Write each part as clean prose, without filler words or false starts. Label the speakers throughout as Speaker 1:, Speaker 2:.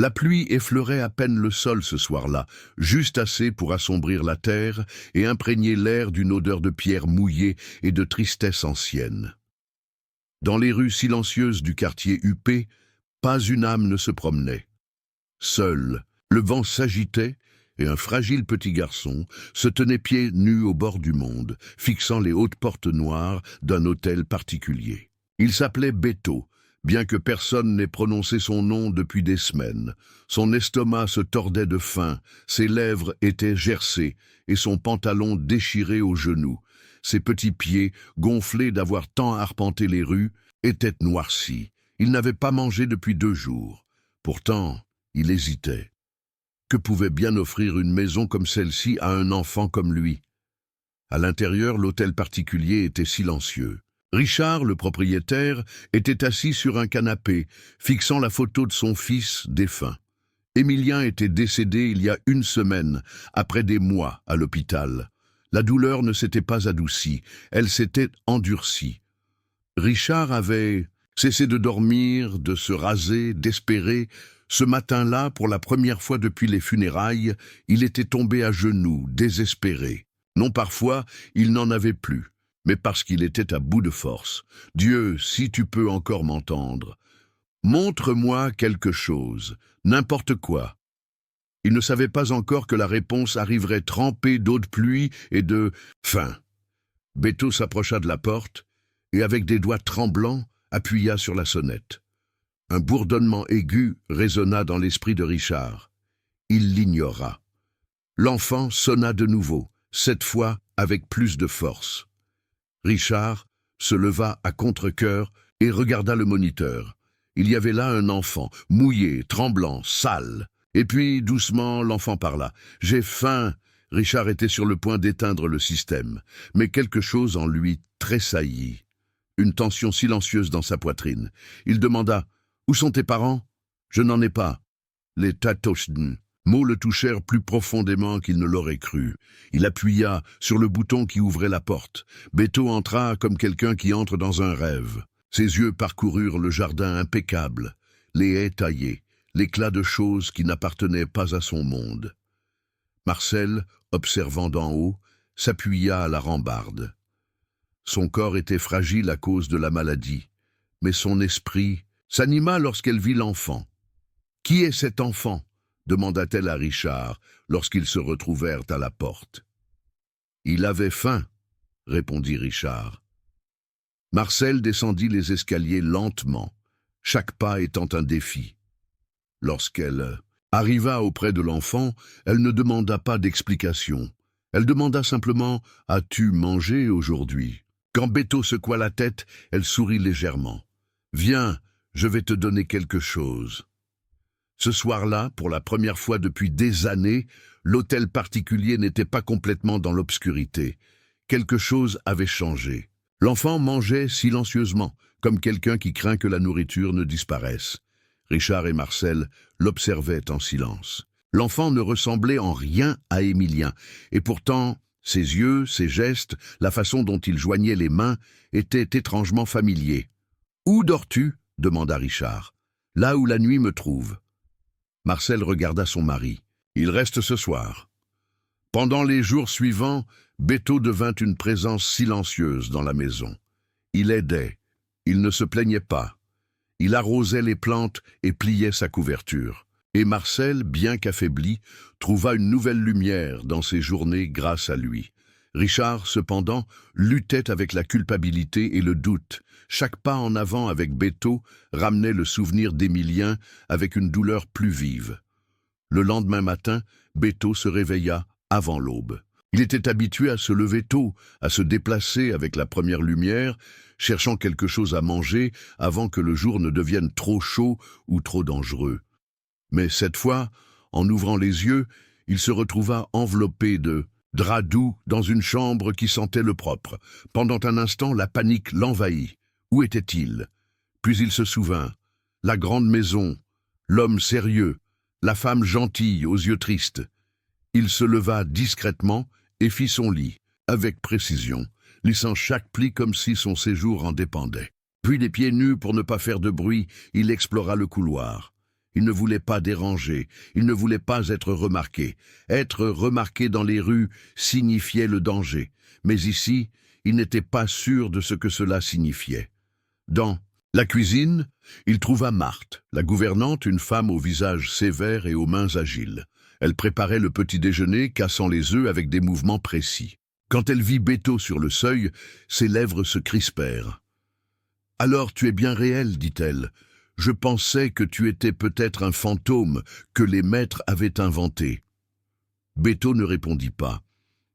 Speaker 1: La pluie effleurait à peine le sol ce soir-là, juste assez pour assombrir la terre et imprégner l'air d'une odeur de pierre mouillée et de tristesse ancienne. Dans les rues silencieuses du quartier huppé, pas une âme ne se promenait. Seul, le vent s'agitait et un fragile petit garçon se tenait pieds nus au bord du monde, fixant les hautes portes noires d'un hôtel particulier. Il s'appelait Beto, bien que personne n'ait prononcé son nom depuis des semaines. Son estomac se tordait de faim, ses lèvres étaient gercées et son pantalon déchiré aux genoux. Ses petits pieds, gonflés d'avoir tant arpenté les rues, étaient noircis. Il n'avait pas mangé depuis 2 jours. Pourtant, il hésitait. Que pouvait bien offrir une maison comme celle-ci à un enfant comme lui? À l'intérieur, l'hôtel particulier était silencieux. Richard, le propriétaire, était assis sur un canapé, fixant la photo de son fils défunt. Émilien était décédé il y a 1 semaine, après des mois à l'hôpital. La douleur ne s'était pas adoucie, elle s'était endurcie. Richard avait cessé de dormir, de se raser, d'espérer. Ce matin-là, pour la première fois depuis les funérailles, il était tombé à genoux, désespéré. Non, parfois, il n'en avait plus, mais parce qu'il était à bout de force. « Dieu, si tu peux encore m'entendre, montre-moi quelque chose, n'importe quoi. » Il ne savait pas encore que la réponse arriverait trempée d'eau de pluie et de faim. Beto s'approcha de la porte et, avec des doigts tremblants, appuya sur la sonnette. Un bourdonnement aigu résonna dans l'esprit de Richard. Il l'ignora. L'enfant sonna de nouveau, cette fois avec plus de force. Richard se leva à contre-cœur et regarda le moniteur. Il y avait là un enfant, mouillé, tremblant, sale. Et puis, doucement, l'enfant parla. « J'ai faim !» Richard était sur le point d'éteindre le système, mais quelque chose en lui tressaillit. Une tension silencieuse dans sa poitrine. Il demanda « Où sont tes parents ?»« Je n'en ai pas. » Les Tatochten. Mots le touchèrent plus profondément qu'il ne l'aurait cru. Il appuya sur le bouton qui ouvrait la porte. Beto entra comme quelqu'un qui entre dans un rêve. Ses yeux parcoururent le jardin impeccable, les haies taillées, l'éclat de choses qui n'appartenaient pas à son monde. Marcel, observant d'en haut, s'appuya à la rambarde. Son corps était fragile à cause de la maladie, mais son esprit s'anima lorsqu'elle vit l'enfant. « Qui est cet enfant ?» demanda-t-elle à Richard lorsqu'ils se retrouvèrent à la porte. « Il avait faim » répondit Richard. Marcel descendit les escaliers lentement, chaque pas étant un défi. Lorsqu'elle arriva auprès de l'enfant, elle ne demanda pas d'explication. Elle demanda simplement « As-tu mangé aujourd'hui ?» Quand Beto secoua la tête, elle sourit légèrement. « Viens, je vais te donner quelque chose. » Ce soir-là, pour la première fois depuis des années, l'hôtel particulier n'était pas complètement dans l'obscurité. Quelque chose avait changé. L'enfant mangeait silencieusement, comme quelqu'un qui craint que la nourriture ne disparaisse. Richard et Marcel l'observaient en silence. L'enfant ne ressemblait en rien à Émilien, et pourtant, ses yeux, ses gestes, la façon dont il joignait les mains étaient étrangement familiers. « Où dors-tu » demanda Richard. « Là où la nuit me trouve. » Marcel regarda son mari. « Il reste ce soir. » Pendant les jours suivants, Beto devint une présence silencieuse dans la maison. Il aidait. Il ne se plaignait pas. Il arrosait les plantes et pliait sa couverture. Et Marcel, bien qu'affaibli, trouva une nouvelle lumière dans ses journées grâce à lui. Richard, cependant, luttait avec la culpabilité et le doute. Chaque pas en avant avec Beto ramenait le souvenir d'Émilien avec une douleur plus vive. Le lendemain matin, Beto se réveilla avant l'aube. Il était habitué à se lever tôt, à se déplacer avec la première lumière, cherchant quelque chose à manger avant que le jour ne devienne trop chaud ou trop dangereux. Mais cette fois, en ouvrant les yeux, il se retrouva enveloppé de drap doux dans une chambre qui sentait le propre. Pendant un instant, la panique l'envahit. Où était-il? Puis il se souvint. La grande maison, l'homme sérieux, la femme gentille aux yeux tristes. Il se leva discrètement et fit son lit, avec précision, lissant chaque pli comme si son séjour en dépendait. Puis, les pieds nus pour ne pas faire de bruit, il explora le couloir. Il ne voulait pas déranger, il ne voulait pas être remarqué. Être remarqué dans les rues signifiait le danger, mais ici, il n'était pas sûr de ce que cela signifiait. Dans la cuisine, il trouva Marthe, la gouvernante, une femme au visage sévère et aux mains agiles. Elle préparait le petit déjeuner, cassant les œufs avec des mouvements précis. Quand elle vit Beto sur le seuil, ses lèvres se crispèrent. « Alors tu es bien réel, dit-elle. Je pensais que tu étais peut-être un fantôme que les maîtres avaient inventé. » Beto ne répondit pas.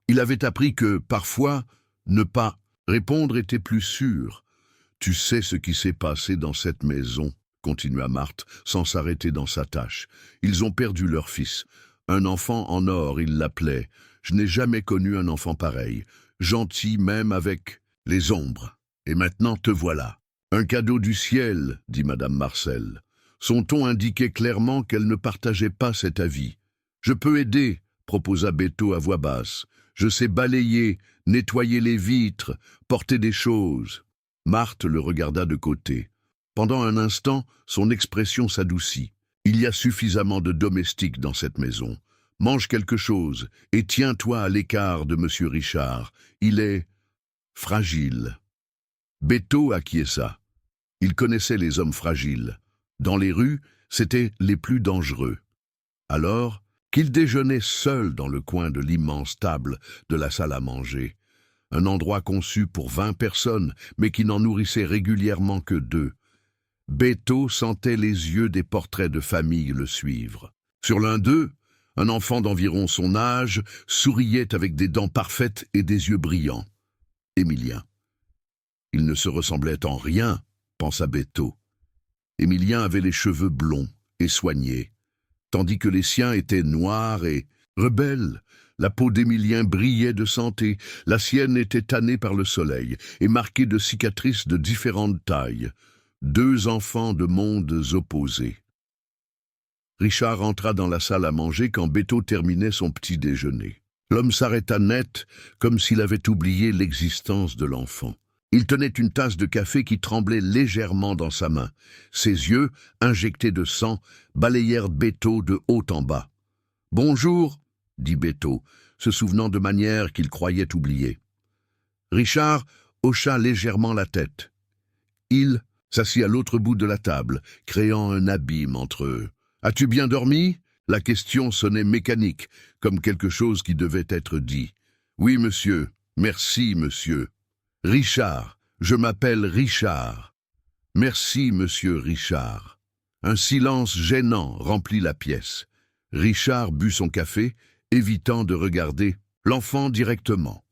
Speaker 1: Il avait appris que, parfois, ne pas répondre était plus sûr. « Tu sais ce qui s'est passé dans cette maison, » continua Marthe, sans s'arrêter dans sa tâche. « Ils ont perdu leur fils. Un enfant en or, ils l'appelaient. Je n'ai jamais connu un enfant pareil, gentil même avec les ombres. Et maintenant te voilà. » « Un cadeau du ciel, » dit Madame Marcel. Son ton indiquait clairement qu'elle ne partageait pas cet avis. « Je peux aider, » proposa Beto à voix basse. « Je sais balayer, nettoyer les vitres, porter des choses. » Marthe le regarda de côté. Pendant un instant, son expression s'adoucit. « Il y a suffisamment de domestiques dans cette maison. Mange quelque chose et tiens-toi à l'écart de Monsieur Richard. Il est fragile. » Beto acquiesça. Il connaissait les hommes fragiles. Dans les rues, c'étaient les plus dangereux. Alors qu'il déjeunait seul dans le coin de l'immense table de la salle à manger, un endroit conçu pour 20 personnes, mais qui n'en nourrissait régulièrement que 2. Beto sentait les yeux des portraits de famille le suivre. Sur l'un d'eux, un enfant d'environ son âge souriait avec des dents parfaites et des yeux brillants. Émilien. Il ne se ressemblait en rien, pensa Beto. Émilien avait les cheveux blonds et soignés, tandis que les siens étaient noirs et rebelles. La peau d'Émilien brillait de santé, la sienne était tannée par le soleil et marquée de cicatrices de différentes tailles. 2 enfants de mondes opposés. Richard entra dans la salle à manger quand Beto terminait son petit déjeuner. L'homme s'arrêta net, comme s'il avait oublié l'existence de l'enfant. Il tenait une tasse de café qui tremblait légèrement dans sa main. Ses yeux, injectés de sang, balayèrent Beto de haut en bas. « Bonjour » dit Beto, se souvenant de manières qu'il croyait oublier. Richard hocha légèrement la tête. Il s'assit à l'autre bout de la table, créant un abîme entre eux. « As-tu bien dormi ?» La question sonnait mécanique, comme quelque chose qui devait être dit. « Oui, monsieur. Merci, monsieur. »« Richard. Je m'appelle Richard. »« Merci, monsieur Richard. » Un silence gênant remplit la pièce. Richard but son café, évitant de regarder l'enfant directement.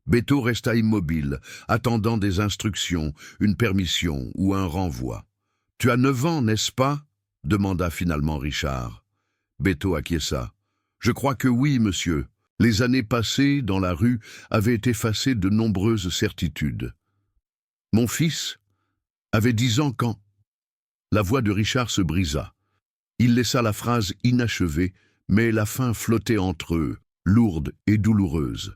Speaker 1: Beto resta immobile, attendant des instructions, une permission ou un renvoi. « Tu as 9 ans, n'est-ce pas ?» demanda finalement Richard. Beto acquiesça. « Je crois que oui, monsieur. Les années passées dans la rue avaient effacé de nombreuses certitudes. Mon fils avait 10 ans quand... » La voix de Richard se brisa. Il laissa la phrase inachevée, mais la fin flottait entre eux, lourde et douloureuse.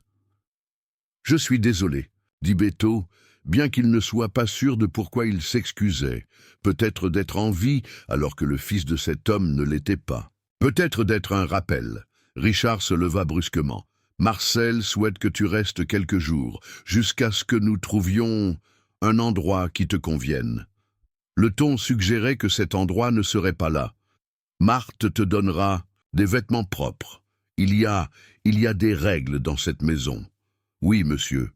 Speaker 1: « Je suis désolé, » dit Beto, bien qu'il ne soit pas sûr de pourquoi il s'excusait, peut-être d'être en vie alors que le fils de cet homme ne l'était pas. Peut-être d'être un rappel. Richard se leva brusquement. « Marcel souhaite que tu restes quelques jours, jusqu'à ce que nous trouvions un endroit qui te convienne. » Le ton suggérait que cet endroit ne serait pas là. « Marthe te donnera des vêtements propres. Il y a des règles dans cette maison. » « Oui, monsieur.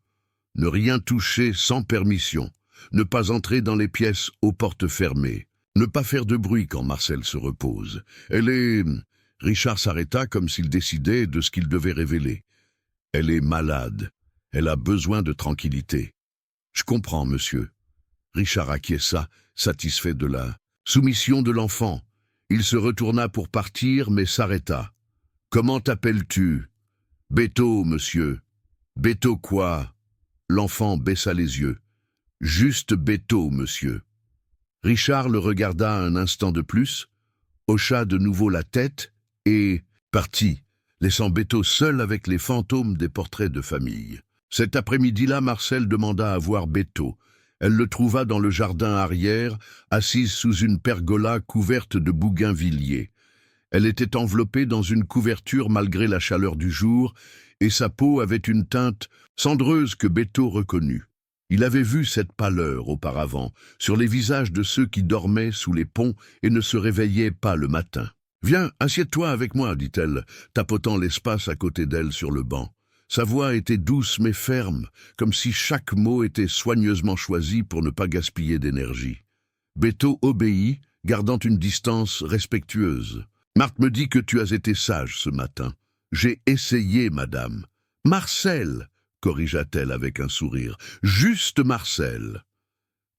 Speaker 1: Ne rien toucher sans permission. Ne pas entrer dans les pièces aux portes fermées. Ne pas faire de bruit quand Marcel se repose. Elle est... » Richard s'arrêta comme s'il décidait de ce qu'il devait révéler. « Elle est malade. Elle a besoin de tranquillité. »« Je comprends, monsieur. » Richard acquiesça, satisfait de la soumission de l'enfant. Il se retourna pour partir, mais s'arrêta. « Comment t'appelles-tu ?»« Beto, monsieur. »« Beto quoi ?» L'enfant baissa les yeux. « Juste Beto, monsieur. » Richard le regarda un instant de plus, hocha de nouveau la tête et partit, laissant Beto seul avec les fantômes des portraits de famille. Cet après-midi-là, Marcel demanda à voir Beto. Elle le trouva dans le jardin arrière, assise sous une pergola couverte de bougainvilliers. Elle était enveloppée dans une couverture malgré la chaleur du jour, et sa peau avait une teinte cendreuse que Beto reconnut. Il avait vu cette pâleur auparavant sur les visages de ceux qui dormaient sous les ponts et ne se réveillaient pas le matin. « Viens, assieds-toi avec moi, dit-elle, tapotant l'espace à côté d'elle sur le banc. Sa voix était douce mais ferme, comme si chaque mot était soigneusement choisi pour ne pas gaspiller d'énergie. Beto obéit, gardant une distance respectueuse. « Marthe me dit que tu as été sage ce matin. J'ai essayé, madame. »« Marcel !» corrigea-t-elle avec un sourire. « Juste Marcel !»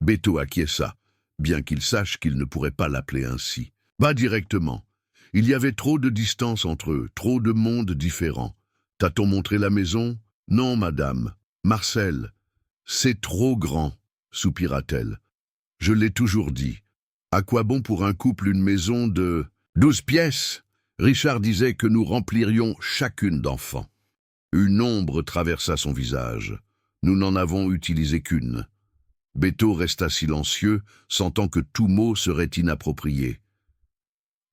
Speaker 1: Beto acquiesça, bien qu'il sache qu'il ne pourrait pas l'appeler ainsi. « Va directement. Il y avait trop de distance entre eux, trop de mondes différents. T'a-t-on montré la maison ? Non, madame. Marcel, c'est trop grand, soupira-t-elle. Je l'ai toujours dit. À quoi bon pour un couple une maison de 12 pièces ? Richard disait que nous remplirions chacune d'enfants. Une ombre traversa son visage. Nous n'en avons utilisé qu'une. Beto resta silencieux, sentant que tout mot serait inapproprié.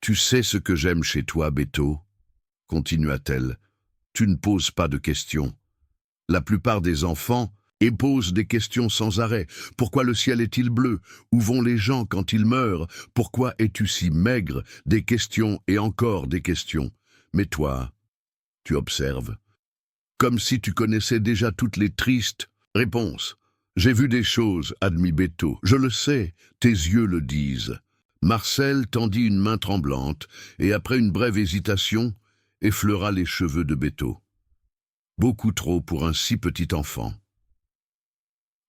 Speaker 1: Tu sais ce que j'aime chez toi, Beto, continua-t-elle. Tu ne poses pas de questions. La plupart des enfants posent des questions sans arrêt. Pourquoi le ciel est-il bleu? Où vont les gens quand ils meurent? Pourquoi es-tu si maigre? Des questions et encore des questions. Mais toi, tu observes. Comme si tu connaissais déjà toutes les tristes réponses. J'ai vu des choses, admit Beto. Je le sais, tes yeux le disent. Marcel tendit une main tremblante et après une brève hésitation, effleura les cheveux de Beto. Beaucoup trop pour un si petit enfant.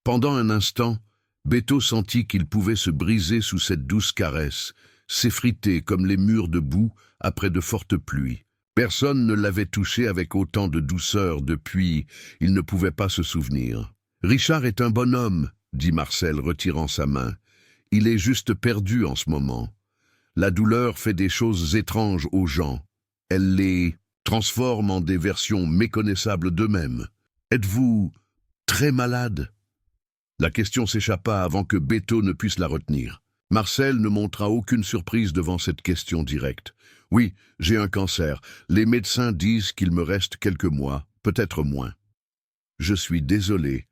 Speaker 1: Pendant un instant, Beto sentit qu'il pouvait se briser sous cette douce caresse, s'effriter comme les murs de boue après de fortes pluies. Personne ne l'avait touché avec autant de douceur depuis, il ne pouvait pas se souvenir. « Richard est un bon homme, » dit Marcel retirant sa main. « Il est juste perdu en ce moment. La douleur fait des choses étranges aux gens. Elle les transforme en des versions méconnaissables d'eux-mêmes. Êtes-vous très malade ?» La question s'échappa avant que Beto ne puisse la retenir. Marcel ne montra aucune surprise devant cette question directe. « Oui, j'ai un cancer. Les médecins disent qu'il me reste quelques mois, peut-être moins. Je suis désolé.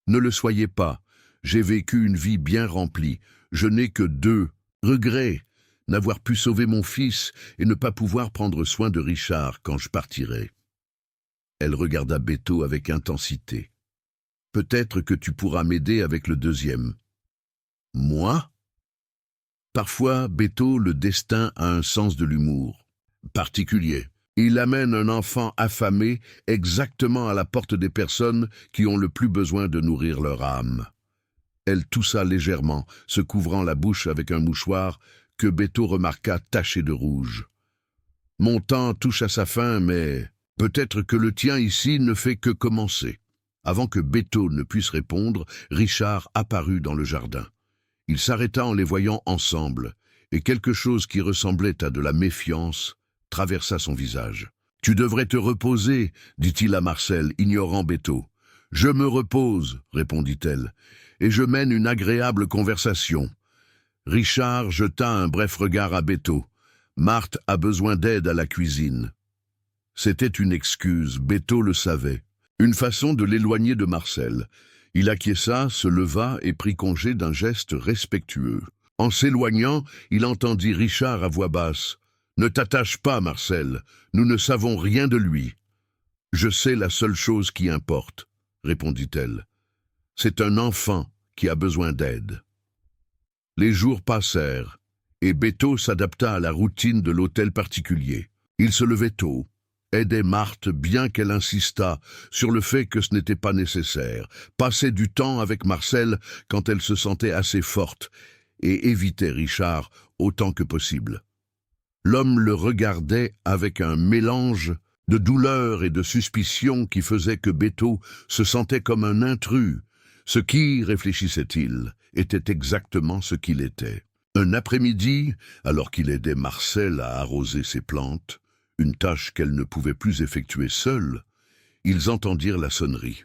Speaker 1: Ne le soyez pas. J'ai vécu une vie bien remplie. Je n'ai que 2 regrets. N'avoir pu sauver mon fils et ne pas pouvoir prendre soin de Richard quand je partirai. » Elle regarda Beto avec intensité. « Peut-être que tu pourras m'aider avec le 2e. »« Moi ?» Parfois, Beto, le destin a un sens de l'humour particulier. Il amène un enfant affamé exactement à la porte des personnes qui ont le plus besoin de nourrir leur âme. Elle toussa légèrement, se couvrant la bouche avec un mouchoir que Beto remarqua taché de rouge. « Mon temps touche à sa fin, mais peut-être que le tien ici ne fait que commencer. » Avant que Beto ne puisse répondre, Richard apparut dans le jardin. Il s'arrêta en les voyant ensemble, et quelque chose qui ressemblait à de la méfiance traversa son visage. « Tu devrais te reposer, dit-il à Marcel, ignorant Beto. « Je me repose, répondit-elle, et je mène une agréable conversation. » Richard jeta un bref regard à Beto. Marthe a besoin d'aide à la cuisine. C'était une excuse, Beto le savait. Une façon de l'éloigner de Marcel. Il acquiesça, se leva et prit congé d'un geste respectueux. En s'éloignant, il entendit Richard à voix basse. « Ne t'attache pas, Marcel, nous ne savons rien de lui. »« Je sais la seule chose qui importe, » répondit-elle. « C'est un enfant qui a besoin d'aide. » Les jours passèrent, et Beto s'adapta à la routine de l'hôtel particulier. Il se levait tôt, aidait Marthe bien qu'elle insistât sur le fait que ce n'était pas nécessaire, passait du temps avec Marcel quand elle se sentait assez forte, et évitait Richard autant que possible. L'homme le regardait avec un mélange de douleur et de suspicion qui faisait que Beto se sentait comme un intrus. Ce qui, réfléchissait-il, était exactement ce qu'il était. Un après-midi, alors qu'il aidait Marcel à arroser ses plantes, une tâche qu'elle ne pouvait plus effectuer seule, ils entendirent la sonnerie.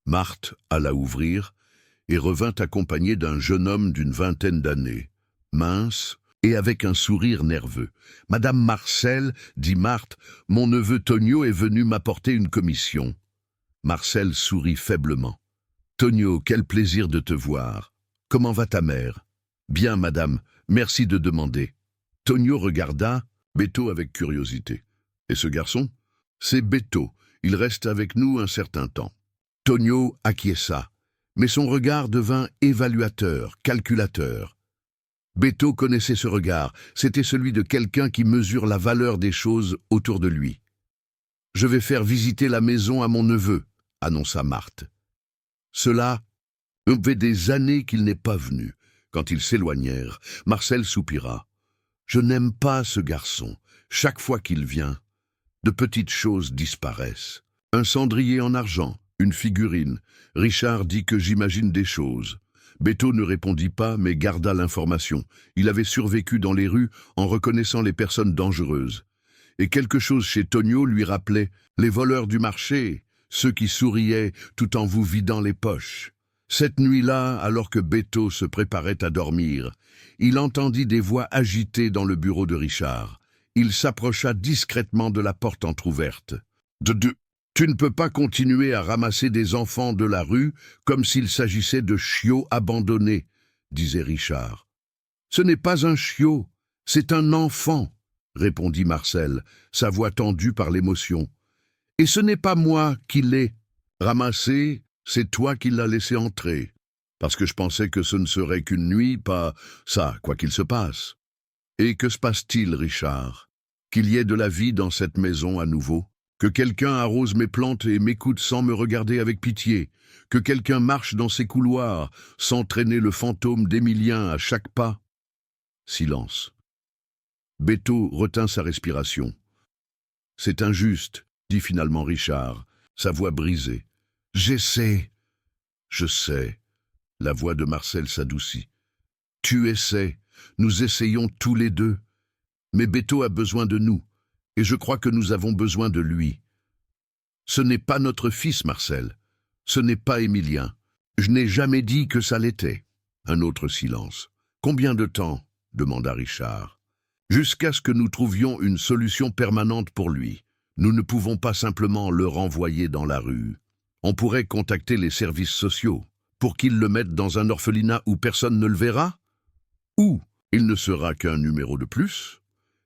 Speaker 1: Marthe alla ouvrir, et revint accompagné d'un jeune homme d'une vingtaine d'années, mince et avec un sourire nerveux. « Madame Marcel, dit Marthe, mon neveu Tonio est venu m'apporter une commission. » Marcel sourit faiblement. « Tonio, quel plaisir de te voir. Comment va ta mère ?»« Bien, madame, merci de demander. » Tonio regarda Beto avec curiosité. « Et ce garçon ?»« C'est Beto. Il reste avec nous un certain temps. » Tonio acquiesça, mais son regard devint évaluateur, calculateur. Beto connaissait ce regard, c'était celui de quelqu'un qui mesure la valeur des choses autour de lui. « Je vais faire visiter la maison à mon neveu, » annonça Marthe. Cela fait des années qu'il n'est pas venu. Quand ils s'éloignèrent, Marcel soupira. « Je n'aime pas ce garçon. Chaque fois qu'il vient, de petites choses disparaissent. Un cendrier en argent, une figurine. Richard dit que j'imagine des choses. » Beto ne répondit pas, mais garda l'information. Il avait survécu dans les rues en reconnaissant les personnes dangereuses. Et quelque chose chez Tonio lui rappelait les voleurs du marché, ceux qui souriaient tout en vous vidant les poches. Cette nuit-là, alors que Beto se préparait à dormir, il entendit des voix agitées dans le bureau de Richard. Il s'approcha discrètement de la porte entr'ouverte. Tu ne peux pas continuer à ramasser des enfants de la rue comme s'il s'agissait de chiots abandonnés, disait Richard. Ce n'est pas un chiot, c'est un enfant, répondit Marcel, sa voix tendue par l'émotion. Et ce n'est pas moi qui l'ai ramassé, c'est toi qui l'as laissé entrer, parce que je pensais que ce ne serait qu'une nuit, pas ça, quoi qu'il se passe. Et que se passe-t-il, Richard? Qu'il y ait de la vie dans cette maison à nouveau? Que quelqu'un arrose mes plantes et m'écoute sans me regarder avec pitié, que quelqu'un marche dans ces couloirs sans traîner le fantôme d'Émilien à chaque pas. Silence. Beto retint sa respiration. « C'est injuste, » dit finalement Richard, sa voix brisée. « J'essaie. » « Je sais. » La voix de Marcel s'adoucit. « Tu essaies. Nous essayons tous les deux. Mais Beto a besoin de nous. Et je crois que nous avons besoin de lui. Ce n'est pas notre fils, Marcel. Ce n'est pas Émilien. Je n'ai jamais dit que ça l'était. » Un autre silence. « Combien de temps ?» demanda Richard. « Jusqu'à ce que nous trouvions une solution permanente pour lui. Nous ne pouvons pas simplement le renvoyer dans la rue. On pourrait contacter les services sociaux pour qu'ils le mettent dans un orphelinat où personne ne le verra. Ou il ne sera qu'un numéro de plus.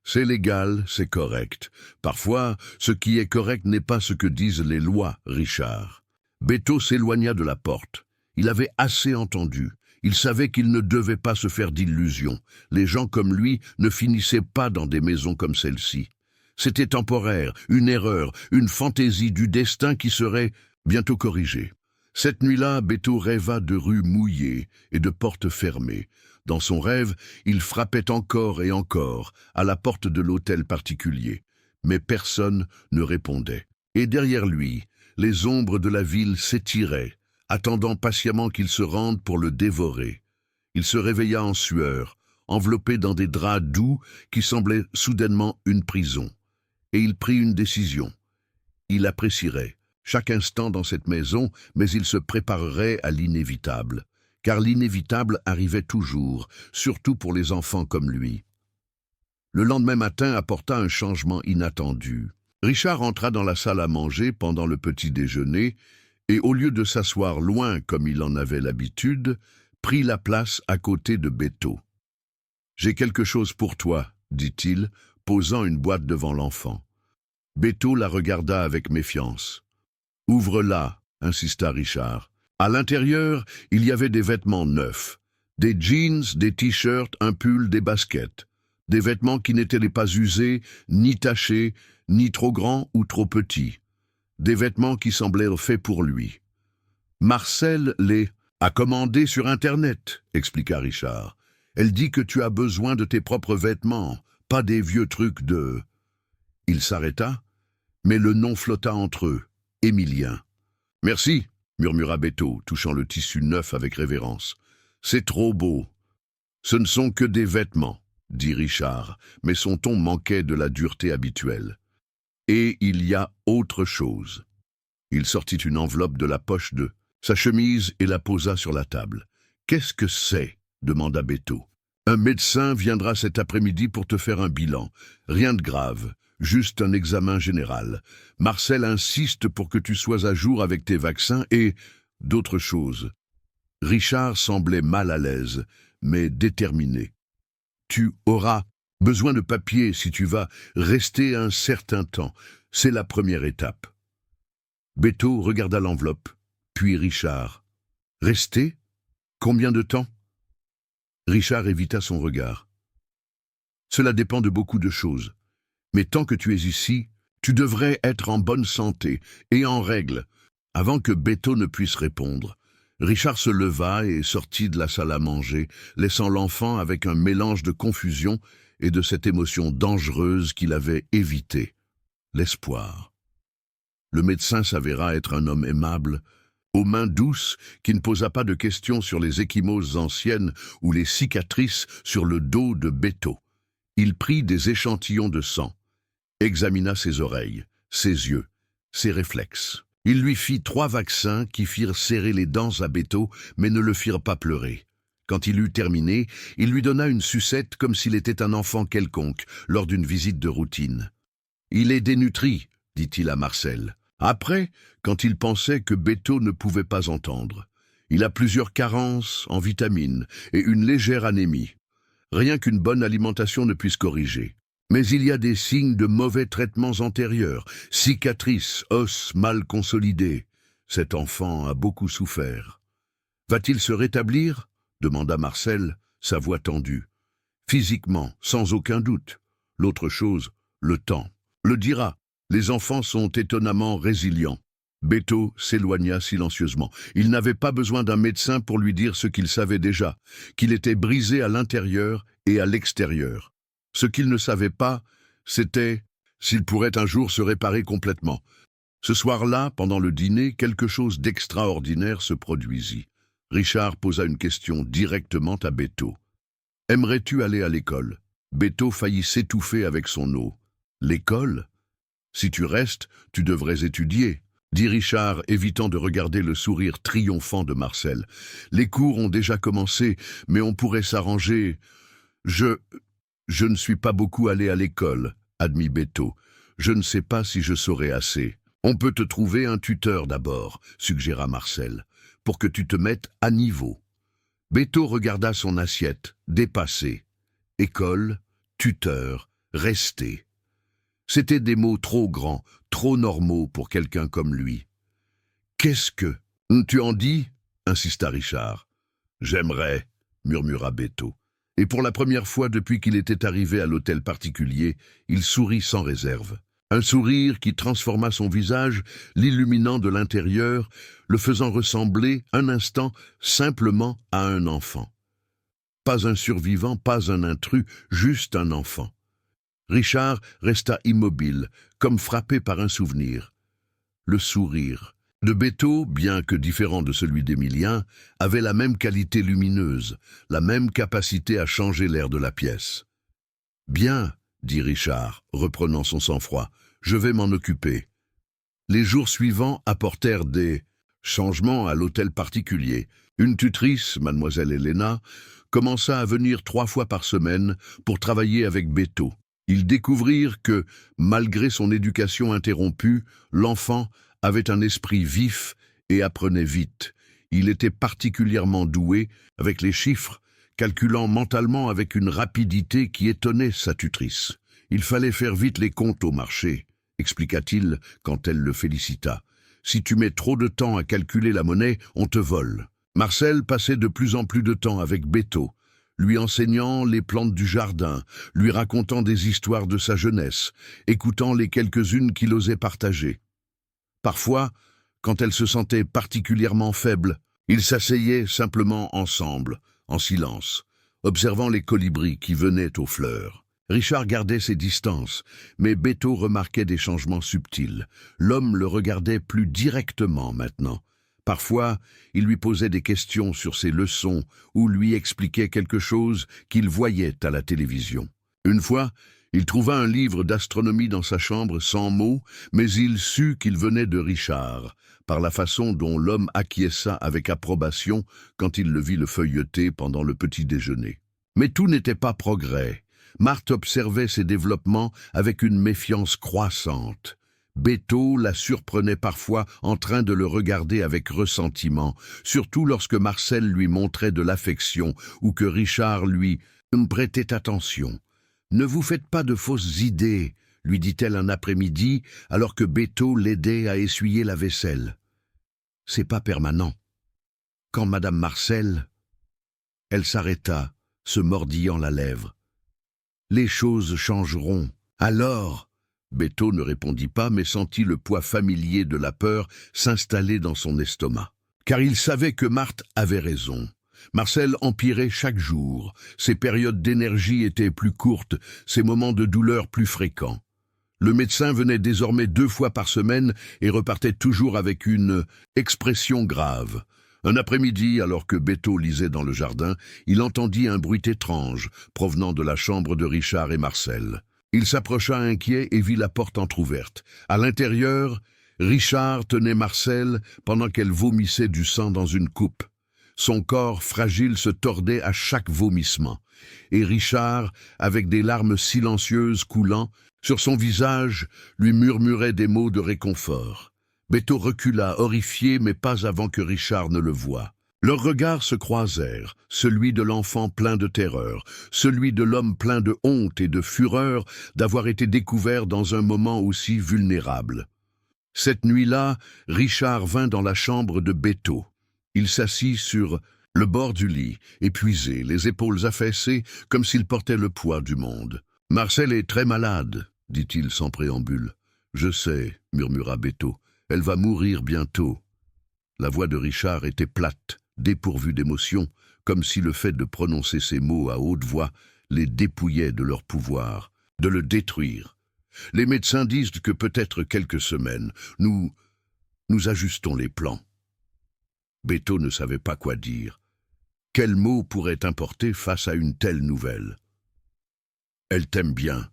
Speaker 1: C'est légal, c'est correct. Parfois, ce qui est correct n'est pas ce que disent les lois, Richard. » Beto s'éloigna de la porte. Il avait assez entendu. Il savait qu'il ne devait pas se faire d'illusions. Les gens comme lui ne finissaient pas dans des maisons comme celle-ci. C'était temporaire, une erreur, une fantaisie du destin qui serait bientôt corrigée. Cette nuit-là, Beto rêva de rues mouillées et de portes fermées. Dans son rêve, il frappait encore et encore à la porte de l'hôtel particulier. Mais personne ne répondait. Et derrière lui, les ombres de la ville s'étiraient, attendant patiemment qu'il se rende pour le dévorer. Il se réveilla en sueur, enveloppé dans des draps doux qui semblaient soudainement une prison. Et il prit une décision. Il apprécierait chaque instant dans cette maison, mais il se préparerait à l'inévitable. Car l'inévitable arrivait toujours, surtout pour les enfants comme lui. Le lendemain matin apporta un changement inattendu. Richard entra dans la salle à manger pendant le petit déjeuner et, au lieu de s'asseoir loin comme il en avait l'habitude, prit la place à côté de Beto. « J'ai quelque chose pour toi, » dit-il, posant une boîte devant l'enfant. Beto la regarda avec méfiance. « Ouvre-la, » insista Richard. À l'intérieur, il y avait des vêtements neufs, des jeans, des t-shirts, un pull, des baskets, des vêtements qui n'étaient pas usés, ni tachés, ni trop grands ou trop petits, des vêtements qui semblaient faits pour lui. Marcel les a commandés sur Internet, expliqua Richard. Elle dit que tu as besoin de tes propres vêtements, pas des vieux trucs de... Il s'arrêta, mais le nom flotta entre eux, Émilien. « Merci », murmura Beto, touchant le tissu neuf avec révérence. « C'est trop beau. »« Ce ne sont que des vêtements, » dit Richard, mais son ton manquait de la dureté habituelle. « Et il y a autre chose. » Il sortit une enveloppe de la poche de sa chemise et la posa sur la table. « Qu'est-ce que c'est » demanda Beto. « Un médecin viendra cet après-midi pour te faire un bilan. Rien de grave, juste un examen général. Marcel insiste pour que tu sois à jour avec tes vaccins et d'autres choses. » Richard semblait mal à l'aise, mais déterminé. « Tu auras besoin de papier si tu vas rester un certain temps. C'est la première étape. » Beto regarda l'enveloppe, puis Richard. « Rester ? Combien de temps ?» Richard évita son regard. « Cela dépend de beaucoup de choses. Mais tant que tu es ici, tu devrais être en bonne santé et en règle. » Avant que Beto ne puisse répondre, Richard se leva et sortit de la salle à manger, laissant l'enfant avec un mélange de confusion et de cette émotion dangereuse qu'il avait évitée, l'espoir. Le médecin s'avéra être un homme aimable, aux mains douces, qui ne posa pas de questions sur les ecchymoses anciennes ou les cicatrices sur le dos de Beto. Il prit des échantillons de sang, examina ses oreilles, ses yeux, ses réflexes. Il lui fit 3 vaccins qui firent serrer les dents à Beto, mais ne le firent pas pleurer. Quand il eut terminé, il lui donna une sucette comme s'il était un enfant quelconque, lors d'une visite de routine. « Il est dénutri », dit-il à Marcel. Après, quand il pensait que Beto ne pouvait pas entendre. Il a plusieurs carences en vitamines et une légère anémie. Rien qu'une bonne alimentation ne puisse corriger. Mais il y a des signes de mauvais traitements antérieurs, cicatrices, os mal consolidés. Cet enfant a beaucoup souffert. « Va-t-il se rétablir ?» demanda Marcel, sa voix tendue. « Physiquement, sans aucun doute. L'autre chose, le temps, le dira. Les enfants sont étonnamment résilients. » Beto s'éloigna silencieusement. Il n'avait pas besoin d'un médecin pour lui dire ce qu'il savait déjà, qu'il était brisé à l'intérieur et à l'extérieur. Ce qu'il ne savait pas, c'était s'il pourrait un jour se réparer complètement. Ce soir-là, pendant le dîner, quelque chose d'extraordinaire se produisit. Richard posa une question directement à Beto. « Aimerais-tu aller à l'école ?» Beto faillit s'étouffer avec son eau. « L'école ? Si tu restes, tu devrais étudier, » dit Richard, évitant de regarder le sourire triomphant de Marcel. « Les cours ont déjà commencé, mais on pourrait s'arranger. »« Je ne suis pas beaucoup allé à l'école, » admit Beto. « Je ne sais pas si je saurai assez. »« On peut te trouver un tuteur d'abord, » suggéra Marcel, « pour que tu te mettes à niveau. » Beto regarda son assiette, dépassé. École, tuteur, rester. C'étaient des mots trop grands, trop normaux pour quelqu'un comme lui. « Qu'est-ce que... »« Tu en dis ?» insista Richard. « J'aimerais, » murmura Beto. Et pour la première fois depuis qu'il était arrivé à l'hôtel particulier, il sourit sans réserve. Un sourire qui transforma son visage, l'illuminant de l'intérieur, le faisant ressembler, un instant, simplement à un enfant. Pas un survivant, pas un intrus, juste un enfant. Richard resta immobile, comme frappé par un souvenir. Le sourire de Beto, bien que différent de celui d'Emilien, avait la même qualité lumineuse, la même capacité à changer l'air de la pièce. « Bien, » dit Richard, reprenant son sang-froid, « je vais m'en occuper. » Les jours suivants apportèrent des changements à l'hôtel particulier. Une tutrice, mademoiselle Helena, commença à venir 3 fois par semaine pour travailler avec Beto. Ils découvrirent que, malgré son éducation interrompue, l'enfant avait un esprit vif et apprenait vite. Il était particulièrement doué avec les chiffres, calculant mentalement avec une rapidité qui étonnait sa tutrice. Il fallait faire vite les comptes au marché, expliqua-t-il quand elle le félicita. Si tu mets trop de temps à calculer la monnaie, on te vole. Marcel passait de plus en plus de temps avec Beto, lui enseignant les plantes du jardin, lui racontant des histoires de sa jeunesse, écoutant les quelques-unes qu'il osait partager. Parfois, quand elle se sentait particulièrement faible, ils s'asseyaient simplement ensemble, en silence, observant les colibris qui venaient aux fleurs. Richard gardait ses distances, mais Beto remarquait des changements subtils. L'homme le regardait plus directement maintenant. Parfois, il lui posait des questions sur ses leçons ou lui expliquait quelque chose qu'il voyait à la télévision. Une fois, Il trouva un livre d'astronomie dans sa chambre sans mots, mais il sut qu'il venait de Richard, par la façon dont l'homme acquiesça avec approbation quand il le vit le feuilleter pendant le petit déjeuner. Mais tout n'était pas progrès. Marthe observait ses développements avec une méfiance croissante. Béto la surprenait parfois en train de le regarder avec ressentiment, surtout lorsque Marcel lui montrait de l'affection ou que Richard lui prêtait attention. « Ne vous faites pas de fausses idées », lui dit-elle un après-midi, alors que Béto l'aidait à essuyer la vaisselle. « C'est pas permanent. Quand Madame Marcel… » Elle s'arrêta, se mordillant la lèvre. « Les choses changeront. Alors ?» Béto ne répondit pas, mais sentit le poids familier de la peur s'installer dans son estomac. Car il savait que Marthe avait raison. Marcel empirait chaque jour. Ses périodes d'énergie étaient plus courtes, ses moments de douleur plus fréquents. Le médecin venait désormais 2 fois par semaine et repartait toujours avec une expression grave. Un après-midi, alors que Béto lisait dans le jardin, il entendit un bruit étrange provenant de la chambre de Richard et Marcel. Il s'approcha inquiet et vit la porte entr'ouverte. À l'intérieur, Richard tenait Marcel pendant qu'elle vomissait du sang dans une coupe. Son corps fragile se tordait à chaque vomissement. Et Richard, avec des larmes silencieuses coulant, sur son visage, lui murmurait des mots de réconfort. Béto recula, horrifié, mais pas avant que Richard ne le voie. Leurs regards se croisèrent, celui de l'enfant plein de terreur, celui de l'homme plein de honte et de fureur d'avoir été découvert dans un moment aussi vulnérable. Cette nuit-là, Richard vint dans la chambre de Béto. Il s'assit sur le bord du lit, épuisé, les épaules affaissées, comme s'il portait le poids du monde. « Marcel est très malade, » dit-il sans préambule. « Je sais, » murmura Béto. « Elle va mourir bientôt. » La voix de Richard était plate, dépourvue d'émotion, comme si le fait de prononcer ces mots à haute voix les dépouillait de leur pouvoir, de le détruire. « Les médecins disent que peut-être quelques semaines. Nous ajustons les plans. » Béto ne savait pas quoi dire. Quel mot pourrait importer face à une telle nouvelle? « Elle t'aime bien, »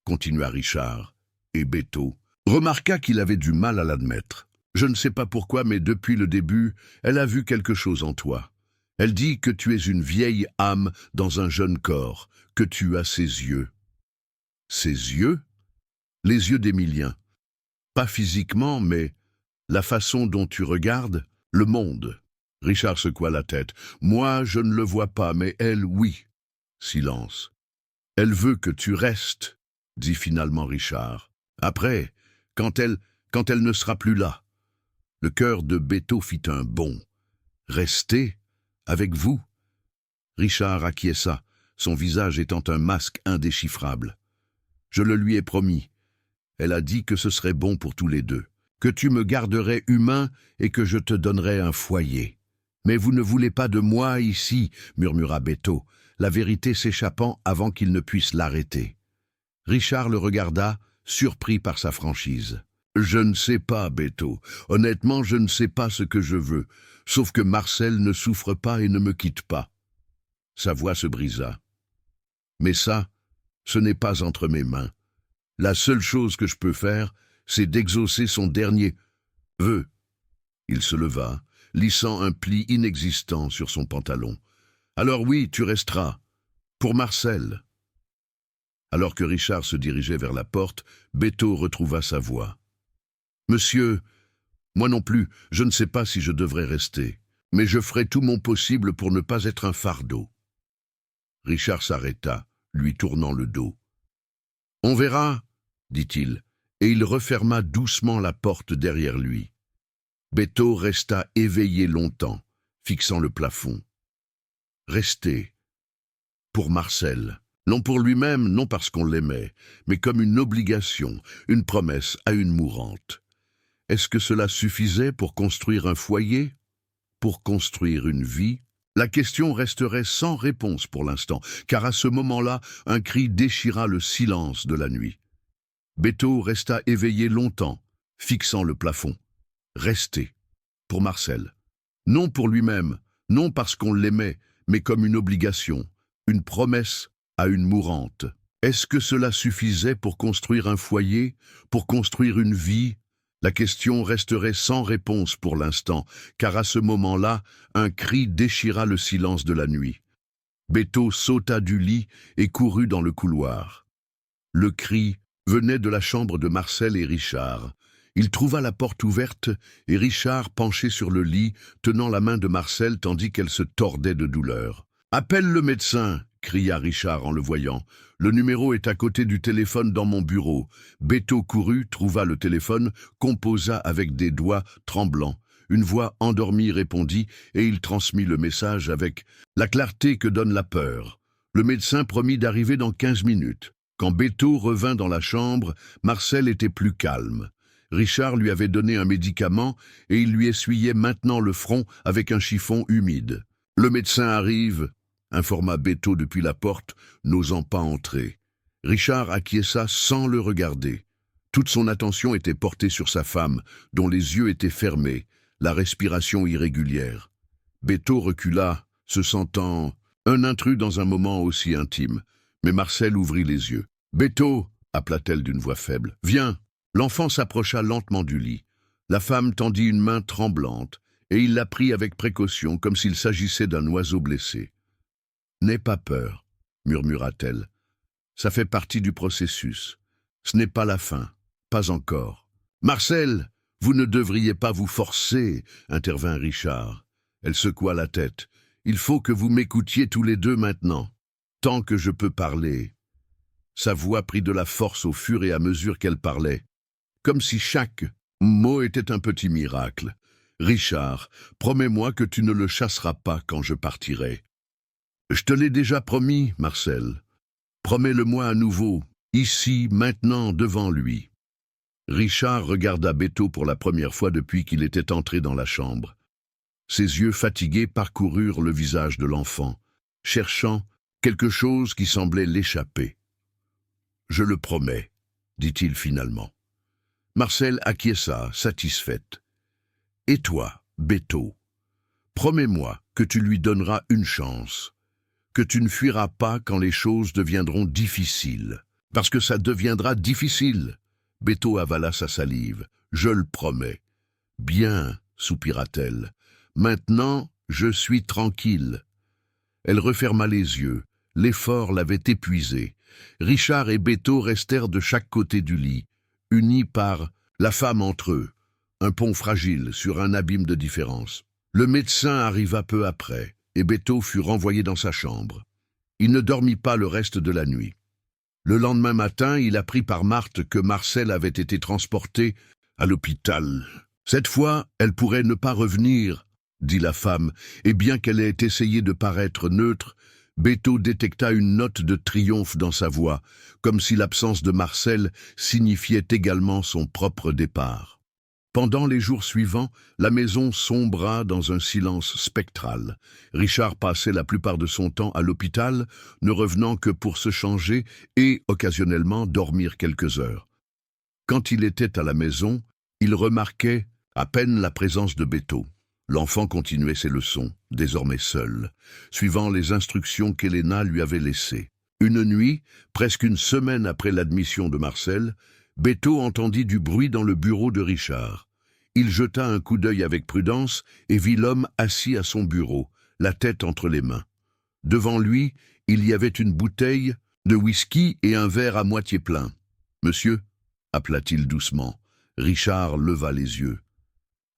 Speaker 1: continua Richard, et Béto remarqua qu'il avait du mal à l'admettre. « Je ne sais pas pourquoi, mais depuis le début, elle a vu quelque chose en toi. Elle dit que tu es une vieille âme dans un jeune corps, que tu as ses yeux. » Ses yeux? Les yeux d'Émilien. Pas physiquement, mais la façon dont tu regardes le monde. Richard secoua la tête. « Moi, je ne le vois pas, mais elle, oui. » Silence. « Elle veut que tu restes, » dit finalement Richard. « Après, quand elle ne sera plus là. » Le cœur de Béto fit un bond. « Rester avec vous ?» Richard acquiesça, son visage étant un masque indéchiffrable. « Je le lui ai promis. Elle a dit que ce serait bon pour tous les deux, que tu me garderais humain et que je te donnerais un foyer. » « Mais vous ne voulez pas de moi ici, » murmura Béto, la vérité s'échappant avant qu'il ne puisse l'arrêter. Richard le regarda, surpris par sa franchise. « Je ne sais pas, Béto. Honnêtement, je ne sais pas ce que je veux, sauf que Marcel ne souffre pas et ne me quitte pas. » Sa voix se brisa. « Mais ça, ce n'est pas entre mes mains. La seule chose que je peux faire, c'est d'exaucer son dernier vœu. » Il se leva, lissant un pli inexistant sur son pantalon. « Alors oui, tu resteras. Pour Marcel. » Alors que Richard se dirigeait vers la porte, Béto retrouva sa voix. « Monsieur, moi non plus, je ne sais pas si je devrais rester, mais je ferai tout mon possible pour ne pas être un fardeau. » Richard s'arrêta, lui tournant le dos. « On verra, » dit-il, et il referma doucement la porte derrière lui. Béto resta éveillé longtemps, fixant le plafond. Rester. Pour Marcel. Non pour lui-même, non parce qu'on l'aimait, mais comme une obligation, une promesse à une mourante. Est-ce que cela suffisait pour construire un foyer? Pour construire une vie? La question resterait sans réponse pour l'instant, car à ce moment-là, un cri déchira le silence de la nuit. Béto resta éveillé longtemps, fixant le plafond. Rester. Pour Marcel. Non pour lui-même, non parce qu'on l'aimait, mais comme une obligation, une promesse à une mourante. Est-ce que cela suffisait pour construire un foyer, pour construire une vie? La question resterait sans réponse pour l'instant, car à ce moment-là, un cri déchira le silence de la nuit. Béto sauta du lit et courut dans le couloir. Le cri venait de la chambre de Marcel et Richard. Il trouva la porte ouverte et Richard penché sur le lit, tenant la main de Marcel tandis qu'elle se tordait de douleur. « Appelle le médecin !» cria Richard en le voyant. « Le numéro est à côté du téléphone dans mon bureau. » Béto courut, trouva le téléphone, composa avec des doigts tremblants. Une voix endormie répondit et il transmit le message avec la clarté que donne la peur. Le médecin promit d'arriver dans 15 minutes. Quand Béto revint dans la chambre, Marcel était plus calme. Richard lui avait donné un médicament et il lui essuyait maintenant le front avec un chiffon humide. « Le médecin arrive !» informa Béto depuis la porte, n'osant pas entrer. Richard acquiesça sans le regarder. Toute son attention était portée sur sa femme, dont les yeux étaient fermés, la respiration irrégulière. Béto recula, se sentant un intrus dans un moment aussi intime. Mais Marcel ouvrit les yeux. « Béto !» appela-t-elle d'une voix faible. « Viens !» L'enfant s'approcha lentement du lit. La femme tendit une main tremblante, et il la prit avec précaution, comme s'il s'agissait d'un oiseau blessé. « N'aie pas peur, » murmura-t-elle. « Ça fait partie du processus. Ce n'est pas la fin, pas encore. »« Marcel, vous ne devriez pas vous forcer, » intervint Richard. Elle secoua la tête. « Il faut que vous m'écoutiez tous les deux maintenant, tant que je peux parler. » Sa voix prit de la force au fur et à mesure qu'elle parlait, comme si chaque mot était un petit miracle. « Richard, promets-moi que tu ne le chasseras pas quand je partirai. »« Je te l'ai déjà promis, Marcel. Promets-le-moi à nouveau, ici, maintenant, devant lui. » Richard regarda Béto pour la première fois depuis qu'il était entré dans la chambre. Ses yeux fatigués parcoururent le visage de l'enfant, cherchant quelque chose qui semblait l'échapper. « Je le promets, » dit-il finalement. Marcel acquiesça, satisfaite. « Et toi, Béto, promets-moi que tu lui donneras une chance, que tu ne fuiras pas quand les choses deviendront difficiles. Parce que ça deviendra difficile. » Béto avala sa salive. « Je le promets. »« Bien, » soupira-t-elle. « Maintenant, je suis tranquille. » Elle referma les yeux. L'effort l'avait épuisée. Richard et Béto restèrent de chaque côté du lit, unis par la femme entre eux, un pont fragile sur un abîme de différence. Le médecin arriva peu après, et Béto fut renvoyé dans sa chambre. Il ne dormit pas le reste de la nuit. Le lendemain matin, il apprit par Marthe que Marcel avait été transporté à l'hôpital. « Cette fois, elle pourrait ne pas revenir, » dit la femme, et bien qu'elle ait essayé de paraître neutre, Béto détecta une note de triomphe dans sa voix, comme si l'absence de Marcel signifiait également son propre départ. Pendant les jours suivants, la maison sombra dans un silence spectral. Richard passait la plupart de son temps à l'hôpital, ne revenant que pour se changer et, occasionnellement, dormir quelques heures. Quand il était à la maison, il remarquait à peine la présence de Béto. L'enfant continuait ses leçons, désormais seul, suivant les instructions qu'Héléna lui avait laissées. Une nuit, presque une semaine après l'admission de Marcel, Béto entendit du bruit dans le bureau de Richard. Il jeta un coup d'œil avec prudence et vit l'homme assis à son bureau, la tête entre les mains. Devant lui, il y avait une bouteille de whisky et un verre à moitié plein. « Monsieur » appela-t-il doucement. Richard leva les yeux.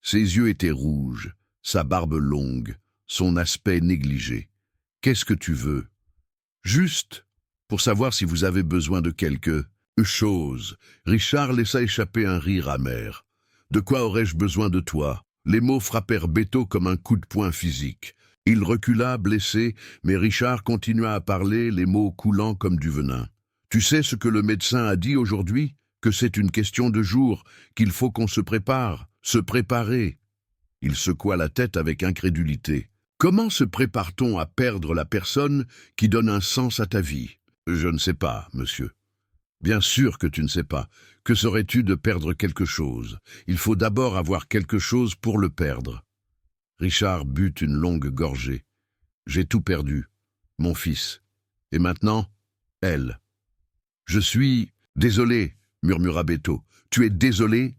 Speaker 1: Ses yeux étaient rouges, sa barbe longue, son aspect négligé. « Qu'est-ce que tu veux ?»« Juste pour savoir si vous avez besoin de quelque chose. » Richard laissa échapper un rire amer. « De quoi aurais-je besoin de toi ?» Les mots frappèrent Béto comme un coup de poing physique. Il recula, blessé, mais Richard continua à parler, les mots coulant comme du venin. « Tu sais ce que le médecin a dit aujourd'hui ? Que c'est une question de jours, qu'il faut qu'on se prépare, se préparer. » Il secoua la tête avec incrédulité. « Comment se prépare-t-on à perdre la personne qui donne un sens à ta vie ?»« Je ne sais pas, monsieur. »« Bien sûr que tu ne sais pas. Que serais-tu de perdre quelque chose ? Il faut d'abord avoir quelque chose pour le perdre. » Richard but une longue gorgée. « J'ai tout perdu. Mon fils. Et maintenant, elle. Je suis désolé, murmura Béto. Tu es désolé?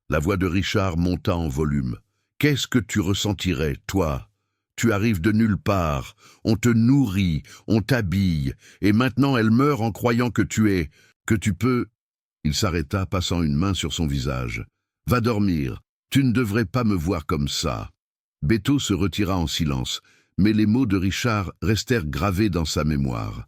Speaker 1: La voix de Richard monta en volume. Qu'est-ce que tu ressentirais, toi? Tu arrives de nulle part, on te nourrit, on t'habille, et maintenant elle meurt en croyant que tu peux... Il s'arrêta, passant une main sur son visage. Va dormir, tu ne devrais pas me voir comme ça. Béto se retira en silence, mais les mots de Richard restèrent gravés dans sa mémoire.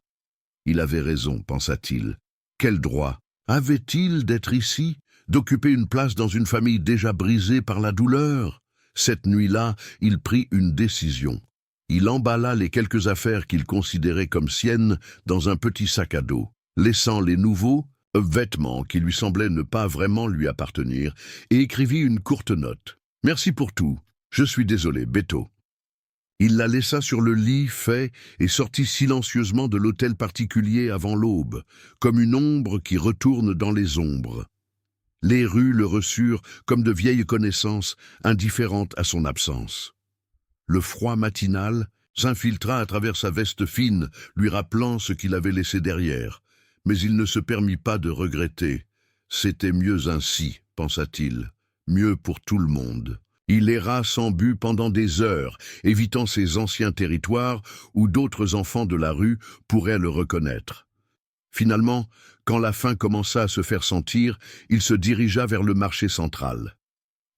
Speaker 1: Il avait raison, pensa-t-il. Quel droit avait-il d'être ici, d'occuper une place dans une famille déjà brisée par la douleur? Cette nuit-là, il prit une décision. Il emballa les quelques affaires qu'il considérait comme siennes dans un petit sac à dos, laissant les nouveaux vêtements qui lui semblaient ne pas vraiment lui appartenir, et écrivit une courte note. « Merci pour tout. Je suis désolé, Béto. » Il la laissa sur le lit fait et sortit silencieusement de l'hôtel particulier avant l'aube, comme une ombre qui retourne dans les ombres. Les rues le reçurent comme de vieilles connaissances, indifférentes à son absence. Le froid matinal s'infiltra à travers sa veste fine, lui rappelant ce qu'il avait laissé derrière. Mais il ne se permit pas de regretter. C'était mieux ainsi, pensa-t-il, mieux pour tout le monde. Il erra sans but pendant des heures, évitant ces anciens territoires où d'autres enfants de la rue pourraient le reconnaître. Finalement, quand la faim commença à se faire sentir, il se dirigea vers le marché central.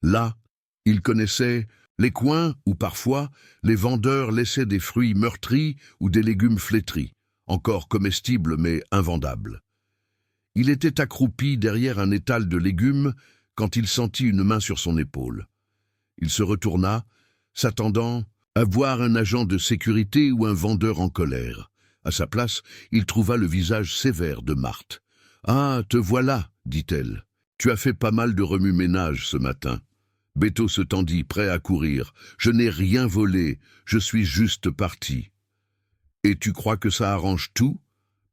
Speaker 1: Là, il connaissait les coins où parfois les vendeurs laissaient des fruits meurtris ou des légumes flétris, encore comestibles mais invendables. Il était accroupi derrière un étal de légumes quand il sentit une main sur son épaule. Il se retourna, s'attendant à voir un agent de sécurité ou un vendeur en colère. À sa place, il trouva le visage sévère de Marthe. « Ah, te voilà, dit-elle. Tu as fait pas mal de remue-ménage ce matin. » Béto se tendit, prêt à courir. « Je n'ai rien volé, je suis juste parti. » « Et tu crois que ça arrange tout?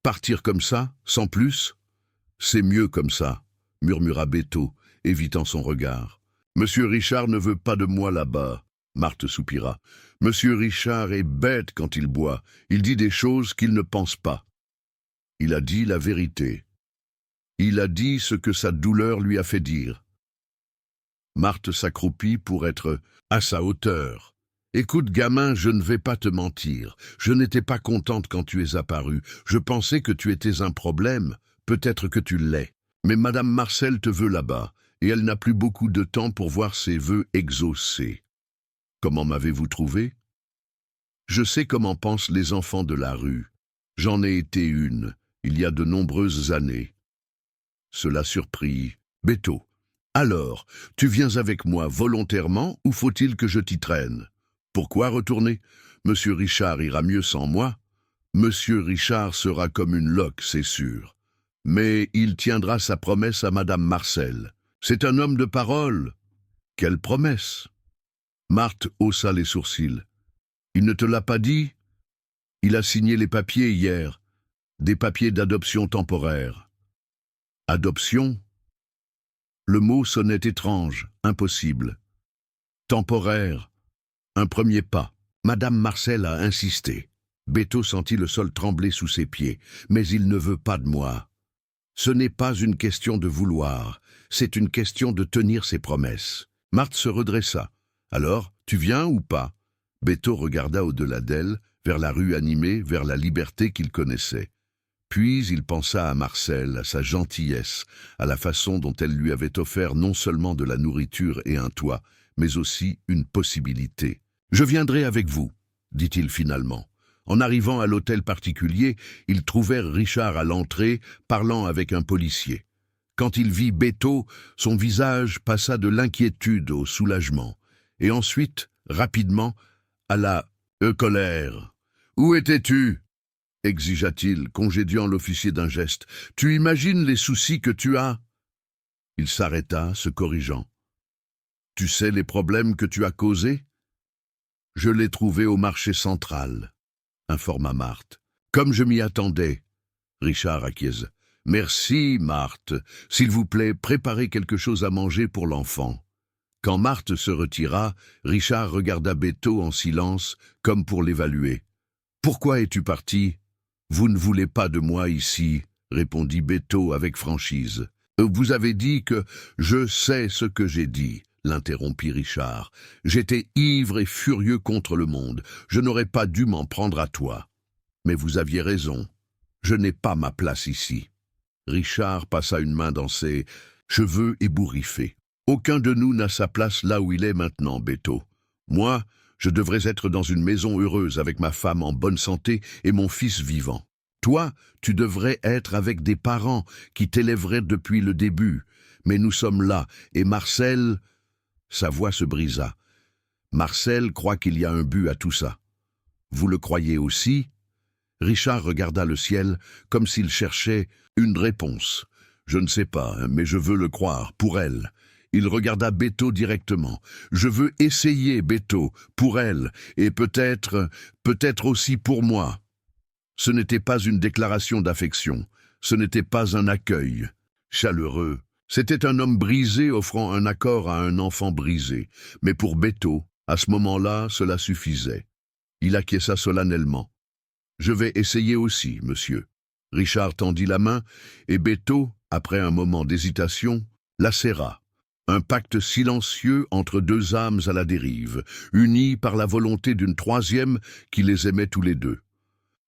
Speaker 1: Partir comme ça, sans plus? »« C'est mieux comme ça, » murmura Béto, évitant son regard. « Monsieur Richard ne veut pas de moi là-bas. » Marthe soupira. « Monsieur Richard est bête quand il boit. Il dit des choses qu'il ne pense pas. » Il a dit la vérité. Il a dit ce que sa douleur lui a fait dire. Marthe s'accroupit pour être à sa hauteur. « Écoute, gamin, je ne vais pas te mentir. Je n'étais pas contente quand tu es apparu. Je pensais que tu étais un problème. Peut-être que tu l'es. Mais Madame Marcel te veut là-bas, et elle n'a plus beaucoup de temps pour voir ses vœux exaucés. Comment m'avez-vous trouvé? Je sais comment pensent les enfants de la rue. J'en ai été une, il y a de nombreuses années. » Cela surprit Béto. « Alors, tu viens avec moi volontairement ou faut-il que je t'y traîne? Pourquoi retourner? Monsieur Richard ira mieux sans moi. Monsieur Richard sera comme une loque, c'est sûr. Mais il tiendra sa promesse à Madame Marcel. C'est un homme de parole. » « Quelle promesse? » Marthe haussa les sourcils. « Il ne te l'a pas dit? Il a signé les papiers hier. Des papiers d'adoption temporaire. » « Adoption ?» Le mot sonnait étrange, impossible. « Temporaire. » Un premier pas. Madame Marcel a insisté. Béto sentit le sol trembler sous ses pieds. « Mais il ne veut pas de moi. » Ce n'est pas une question de vouloir, c'est une question de tenir ses promesses. Marthe se redressa. « Alors, tu viens ou pas ?» Béto regarda au-delà d'elle, vers la rue animée, vers la liberté qu'il connaissait. Puis il pensa à Marcel, à sa gentillesse, à la façon dont elle lui avait offert non seulement de la nourriture et un toit, mais aussi une possibilité. « Je viendrai avec vous, » dit-il finalement. En arrivant à l'hôtel particulier, ils trouvèrent Richard à l'entrée, parlant avec un policier. Quand il vit Béto, son visage passa de l'inquiétude au soulagement, et ensuite, rapidement, à la colère. « Où étais-tu » exigea-t-il, congédiant l'officier d'un geste. « Tu imagines les soucis que tu as ?» Il s'arrêta, se corrigeant. « Tu sais les problèmes que tu as causés ?»« Je les trouvés au marché central, » informa Marthe. « Comme je m'y attendais. » Richard acquiesça. « Merci, Marthe. S'il vous plaît, préparez quelque chose à manger pour l'enfant. » Quand Marthe se retira, Richard regarda Béto en silence, comme pour l'évaluer. « Pourquoi es-tu parti? Vous ne voulez pas de moi ici, répondit Béto avec franchise. Vous avez dit que je sais ce que j'ai dit, l'interrompit Richard. J'étais ivre et furieux contre le monde. Je n'aurais pas dû m'en prendre à toi. Mais vous aviez raison. Je n'ai pas ma place ici. Richard passa une main dans ses cheveux ébouriffés. Aucun de nous n'a sa place là où il est maintenant, Béto. Moi, je devrais être dans une maison heureuse avec ma femme en bonne santé et mon fils vivant. Toi, tu devrais être avec des parents qui t'élèveraient depuis le début. Mais nous sommes là, et Marcel... Sa voix se brisa. Marcel croit qu'il y a un but à tout ça. Vous le croyez aussi? Richard regarda le ciel comme s'il cherchait une réponse. Je ne sais pas, mais je veux le croire, pour elle. Il regarda Béto directement. Je veux essayer, Béto, pour elle, et peut-être aussi pour moi. Ce n'était pas une déclaration d'affection, ce n'était pas un accueil chaleureux. C'était un homme brisé offrant un accord à un enfant brisé. Mais pour Béto, à ce moment-là, cela suffisait. Il acquiesça solennellement. Je vais essayer aussi, monsieur. Richard tendit la main, et Béto, après un moment d'hésitation, la serra. Un pacte silencieux entre deux âmes à la dérive, unies par la volonté d'une troisième qui les aimait tous les deux.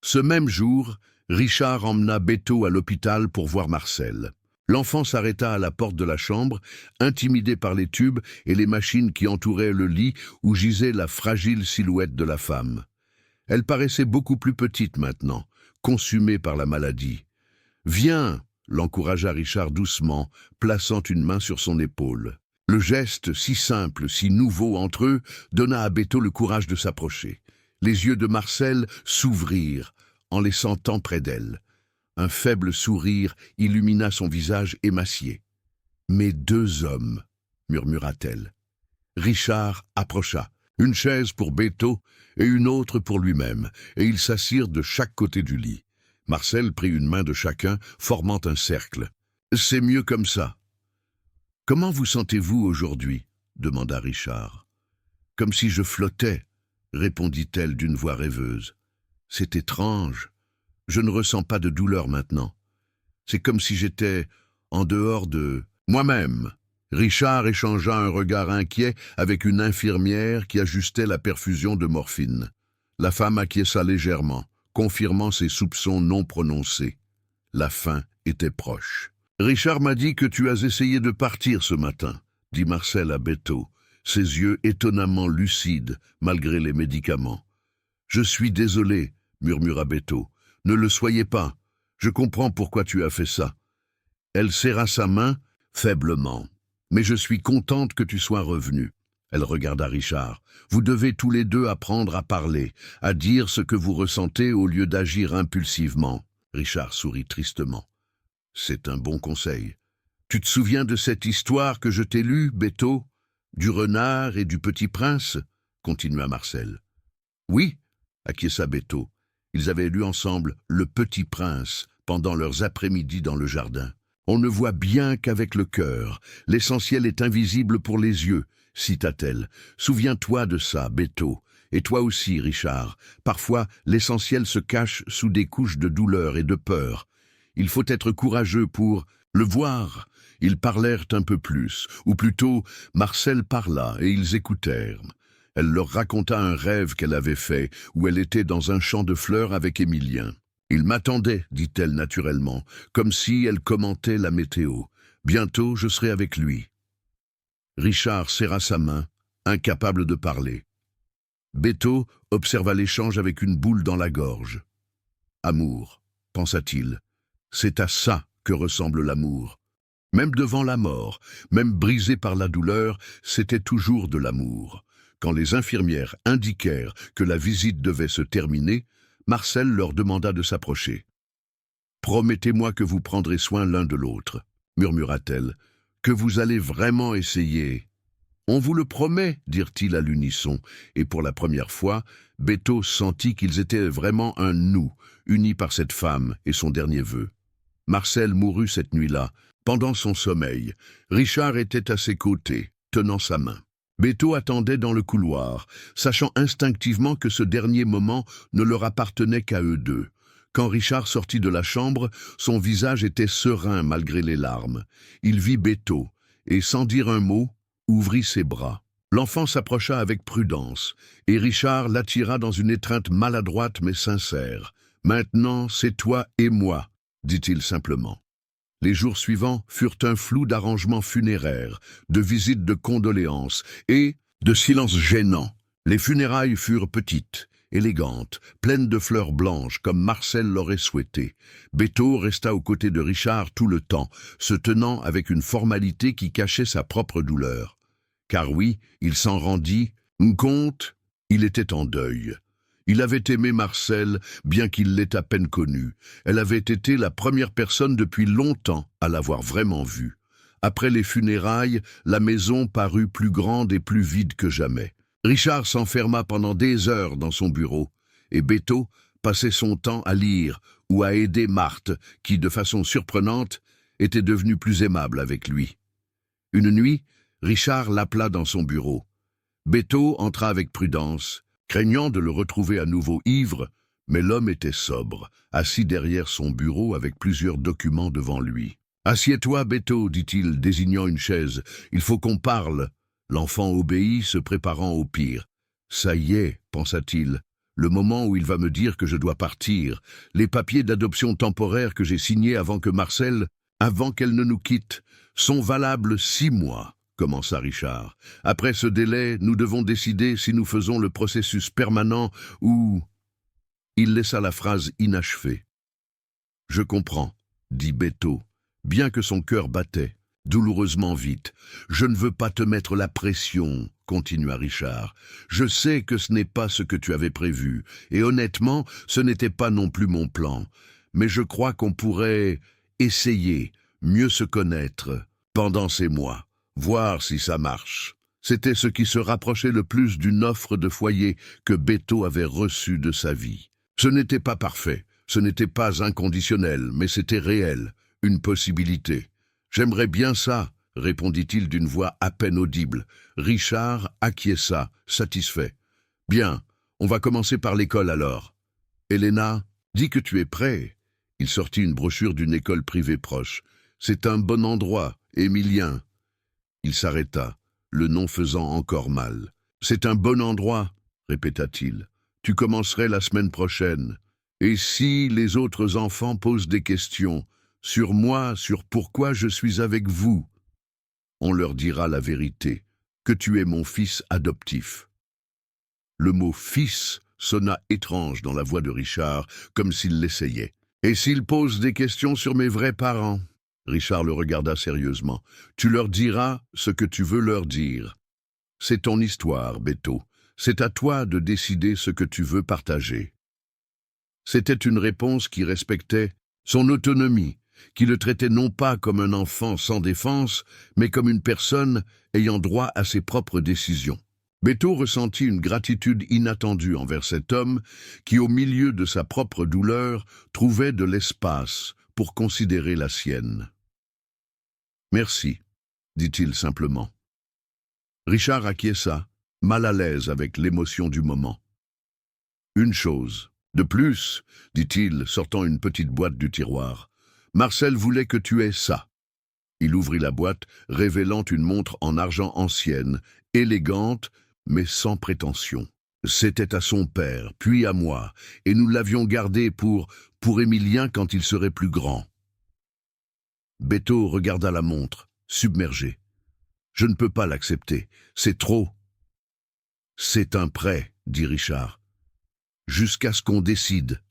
Speaker 1: Ce même jour, Richard emmena Béto à l'hôpital pour voir Marcel. L'enfant s'arrêta à la porte de la chambre, intimidé par les tubes et les machines qui entouraient le lit où gisait la fragile silhouette de la femme. Elle paraissait beaucoup plus petite maintenant, consumée par la maladie. « Viens !» l'encouragea Richard doucement, plaçant une main sur son épaule. Le geste, si simple, si nouveau entre eux, donna à Béto le courage de s'approcher. Les yeux de Marcel s'ouvrirent en les sentant près d'elle. Un faible sourire illumina son visage émacié. « Mes deux hommes !» murmura-t-elle. Richard approcha. Une chaise pour Béto et une autre pour lui-même, et ils s'assirent de chaque côté du lit. Marcel prit une main de chacun, formant un cercle. « C'est mieux comme ça. »« Comment vous sentez-vous aujourd'hui » demanda Richard. « Comme si je flottais, » répondit-elle d'une voix rêveuse. « C'est étrange. Je ne ressens pas de douleur maintenant. C'est comme si j'étais en dehors de moi-même. » Richard échangea un regard inquiet avec une infirmière qui ajustait la perfusion de morphine. La femme acquiesça légèrement, confirmant ses soupçons non prononcés. La fin était proche. « Richard m'a dit que tu as essayé de partir ce matin, » dit Marcel à Béto, ses yeux étonnamment lucides malgré les médicaments. « Je suis désolé, » murmura Béto. « Ne le soyez pas. Je comprends pourquoi tu as fait ça. » Elle serra sa main faiblement. « Mais je suis contente que tu sois revenu. » Elle regarda Richard. « Vous devez tous les deux apprendre à parler, à dire ce que vous ressentez au lieu d'agir impulsivement. » Richard sourit tristement. « C'est un bon conseil. Tu te souviens de cette histoire que je t'ai lue, Béto, du renard et du petit prince ?» continua Marcel. « Oui, » acquiesça Béto. Ils avaient lu ensemble « Le Petit Prince » pendant leurs après-midi dans le jardin. « On ne voit bien qu'avec le cœur. L'essentiel est invisible pour les yeux, » cita-t-elle. « Souviens-toi de ça, Béto. Et toi aussi, Richard. Parfois, l'essentiel se cache sous des couches de douleur et de peur. Il faut être courageux pour le voir. » Ils parlèrent un peu plus, ou plutôt, Marcel parla et ils écoutèrent. Elle leur raconta un rêve qu'elle avait fait, où elle était dans un champ de fleurs avec Émilien. « Il m'attendait, dit-elle naturellement, comme si elle commentait la météo. Bientôt, je serai avec lui. » Richard serra sa main, incapable de parler. Béto observa l'échange avec une boule dans la gorge. « Amour, pensa-t-il, c'est à ça que ressemble l'amour. Même devant la mort, même brisé par la douleur, c'était toujours de l'amour. » Quand les infirmières indiquèrent que la visite devait se terminer, Marcel leur demanda de s'approcher. « Promettez-moi que vous prendrez soin l'un de l'autre, » murmura-t-elle, « que vous allez vraiment essayer. »« On vous le promet, » dirent-ils à l'unisson, et pour la première fois, Béto sentit qu'ils étaient vraiment un « nous », unis par cette femme et son dernier vœu. Marcel mourut cette nuit-là. Pendant son sommeil, Richard était à ses côtés, tenant sa main. Béto attendait dans le couloir, sachant instinctivement que ce dernier moment ne leur appartenait qu'à eux deux, Quand Richard sortit de la chambre, son visage était serein malgré les larmes. Il vit Beto, et sans dire un mot, ouvrit ses bras. L'enfant s'approcha avec prudence, et Richard l'attira dans une étreinte maladroite mais sincère. « Maintenant, c'est toi et moi », dit-il simplement. Les jours suivants furent un flou d'arrangements funéraires, de visites de condoléances et de silences gênants. Les funérailles furent petites, élégantes, pleines de fleurs blanches comme Marcel l'aurait souhaité. Beto resta aux côtés de Richard tout le temps, se tenant avec une formalité qui cachait sa propre douleur. Car oui, il s'en rendit compte, il était en deuil. Il avait aimé Marcel, bien qu'il l'ait à peine connue. Elle avait été la première personne depuis longtemps à l'avoir vraiment vue. Après les funérailles, la maison parut plus grande et plus vide que jamais. Richard s'enferma pendant des heures dans son bureau, et Beto passait son temps à lire ou à aider Marthe, qui, de façon surprenante, était devenue plus aimable avec lui. Une nuit, Richard l'appela dans son bureau. Beto entra avec prudence, craignant de le retrouver à nouveau ivre, mais l'homme était sobre, assis derrière son bureau avec plusieurs documents devant lui. « Assieds-toi, Beto, dit-il, désignant une chaise. Il faut qu'on parle. » L'enfant obéit, se préparant au pire. « Ça y est, pensa-t-il, le moment où il va me dire que je dois partir. Les papiers d'adoption temporaire que j'ai signés avant qu'elle ne nous quitte, sont valables 6 mois. » commença Richard. « Après ce délai, nous devons décider si nous faisons le processus permanent ou... » Il laissa la phrase inachevée. « Je comprends, » dit Beto, bien que son cœur battait, douloureusement vite. « Je ne veux pas te mettre la pression, » continua Richard. « Je sais que ce n'est pas ce que tu avais prévu, et honnêtement, ce n'était pas non plus mon plan. Mais je crois qu'on pourrait essayer, mieux se connaître, pendant ces mois. Voir si ça marche. » C'était ce qui se rapprochait le plus d'une offre de foyer que Beto avait reçue de sa vie. Ce n'était pas parfait, ce n'était pas inconditionnel, mais c'était réel, une possibilité. « J'aimerais bien ça, » répondit-il d'une voix à peine audible. Richard acquiesça, satisfait. « Bien, on va commencer par l'école alors. Elena, dis que tu es prêt. » Il sortit une brochure d'une école privée proche. « C'est un bon endroit, Émilien. » Il s'arrêta, le nom faisant encore mal. « C'est un bon endroit, » répéta-t-il. « Tu commencerais la semaine prochaine. Et si les autres enfants posent des questions, sur moi, sur pourquoi je suis avec vous, on leur dira la vérité, que tu es mon fils adoptif. » Le mot « fils » sonna étrange dans la voix de Richard, comme s'il l'essayait. « Et s'ils posent des questions sur mes vrais parents ?» Richard le regarda sérieusement. « Tu leur diras ce que tu veux leur dire. C'est ton histoire, Beto. C'est à toi de décider ce que tu veux partager. » C'était une réponse qui respectait son autonomie, qui le traitait non pas comme un enfant sans défense, mais comme une personne ayant droit à ses propres décisions. Beto ressentit une gratitude inattendue envers cet homme qui, au milieu de sa propre douleur, trouvait de l'espace pour considérer la sienne. « Merci, » dit-il simplement. Richard acquiesça, mal à l'aise avec l'émotion du moment. « Une chose, de plus, » dit-il, sortant une petite boîte du tiroir. « Marcel voulait que tu aies ça. » Il ouvrit la boîte, révélant une montre en argent ancienne, élégante, mais sans prétention. C'était à son père, puis à moi, et nous l'avions gardé pour Émilien quand il serait plus grand. Beto regarda la montre, submergé. « Je ne peux pas l'accepter, c'est trop. »« C'est un prêt, » dit Richard, « jusqu'à ce qu'on décide.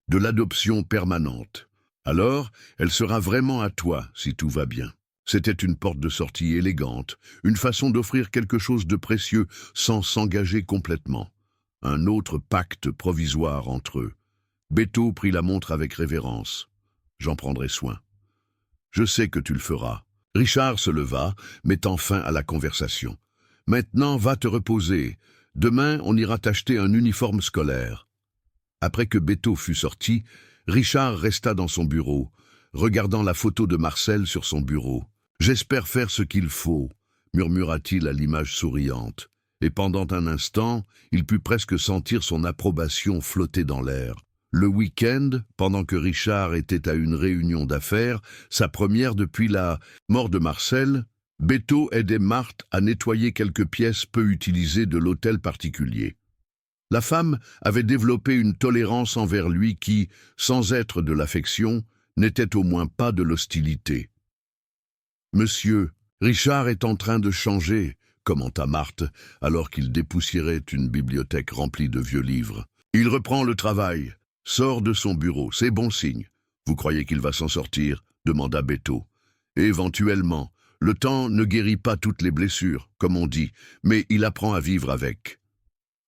Speaker 1: De l'adoption permanente. Alors, elle sera vraiment à toi, si tout va bien. » C'était une porte de sortie élégante, une façon d'offrir quelque chose de précieux sans s'engager complètement. Un autre pacte provisoire entre eux. Beto prit la montre avec révérence. « J'en prendrai soin. »« Je sais que tu le feras. » Richard se leva, mettant fin à la conversation. « Maintenant, va te reposer. Demain, on ira t'acheter un uniforme scolaire. » Après que Beto fut sorti, Richard resta dans son bureau, regardant la photo de Marcel sur son bureau. « J'espère faire ce qu'il faut, » murmura-t-il à l'image souriante. Et pendant un instant, il put presque sentir son approbation flotter dans l'air. Le week-end, pendant que Richard était à une réunion d'affaires, sa première depuis la mort de Marcel, Bétho aidait Marthe à nettoyer quelques pièces peu utilisées de l'hôtel particulier. La femme avait développé une tolérance envers lui qui, sans être de l'affection, n'était au moins pas de l'hostilité. « Monsieur, Richard est en train de changer », commenta Marthe, alors qu'il dépoussiérait une bibliothèque remplie de vieux livres. « Il reprend le travail, sort de son bureau, c'est bon signe. Vous croyez qu'il va s'en sortir ?» demanda Bétho. « Éventuellement, le temps ne guérit pas toutes les blessures, comme on dit, mais il apprend à vivre avec. »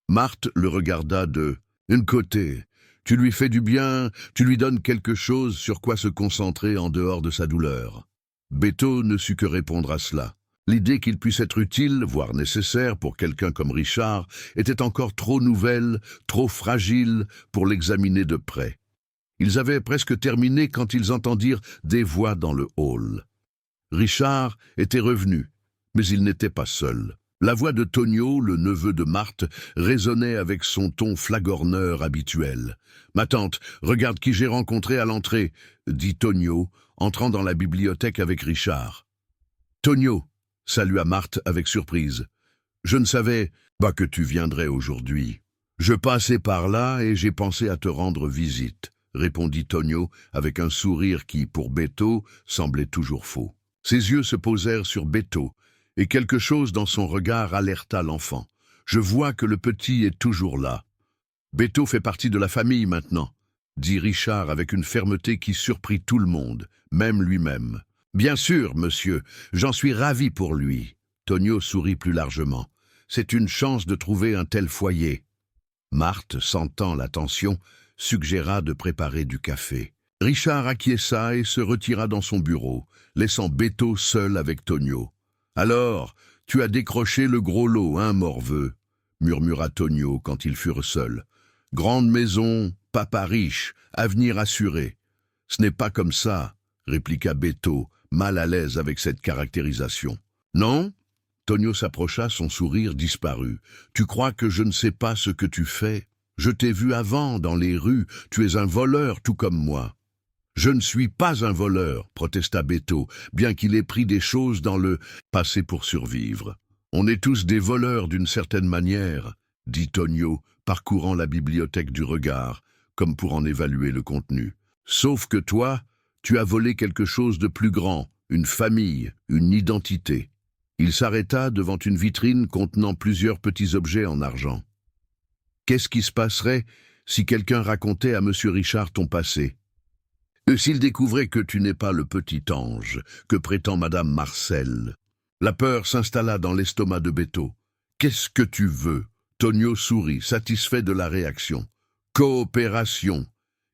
Speaker 1: Marthe le regarda d'un côté. Tu lui fais du bien, tu lui donnes quelque chose sur quoi se concentrer en dehors de sa douleur. Bétho ne sut que répondre à cela. L'idée qu'il puisse être utile, voire nécessaire pour quelqu'un comme Richard, était encore trop nouvelle, trop fragile pour l'examiner de près. Ils avaient presque terminé quand ils entendirent des voix dans le hall. Richard était revenu, mais il n'était pas seul. La voix de Tonio, le neveu de Marthe, résonnait avec son ton flagorneur habituel. « Ma tante, regarde qui j'ai rencontré à l'entrée », dit Tonio, entrant dans la bibliothèque avec Richard. « Tonio », salua Marthe avec surprise. « Je ne savais pas que tu viendrais aujourd'hui. Je passais par là et j'ai pensé à te rendre visite », répondit Tonio avec un sourire qui, pour Bétho, semblait toujours faux. Ses yeux se posèrent sur Bétho, et quelque chose dans son regard alerta l'enfant. « Je vois que le petit est toujours là. Bétho fait partie de la famille maintenant, » dit Richard avec une fermeté qui surprit tout le monde, même lui-même. « Bien sûr, monsieur, j'en suis ravi pour lui. » Tonio sourit plus largement. « C'est une chance de trouver un tel foyer. » Marthe, sentant la tension, suggéra de préparer du café. Richard acquiesça et se retira dans son bureau, laissant Bétho seul avec Tonio. « Alors, tu as décroché le gros lot, hein, morveux ?» murmura Tonio quand ils furent seuls. « Grande maison, papa riche, avenir assuré. »« Ce n'est pas comme ça, » répliqua Bétho, mal à l'aise avec cette caractérisation. « Non ?» Tonio s'approcha, son sourire disparut. « Tu crois que je ne sais pas ce que tu fais? Je t'ai vu avant, dans les rues, tu es un voleur tout comme moi. » « Je ne suis pas un voleur, » protesta Bétho, bien qu'il ait pris des choses dans le passé pour survivre. « On est tous des voleurs d'une certaine manière, » dit Tonio, parcourant la bibliothèque du regard, comme pour en évaluer le contenu. « Sauf que toi, tu as volé quelque chose de plus grand, une famille, une identité. » Il s'arrêta devant une vitrine contenant plusieurs petits objets en argent. « Qu'est-ce qui se passerait si quelqu'un racontait à monsieur Richard ton passé ? S'il découvrait que tu n'es pas le petit ange que prétend madame Marcel. » La peur s'installa dans l'estomac de Bétho. « Qu'est-ce que tu veux ?» Tonio sourit, satisfait de la réaction. « Coopération.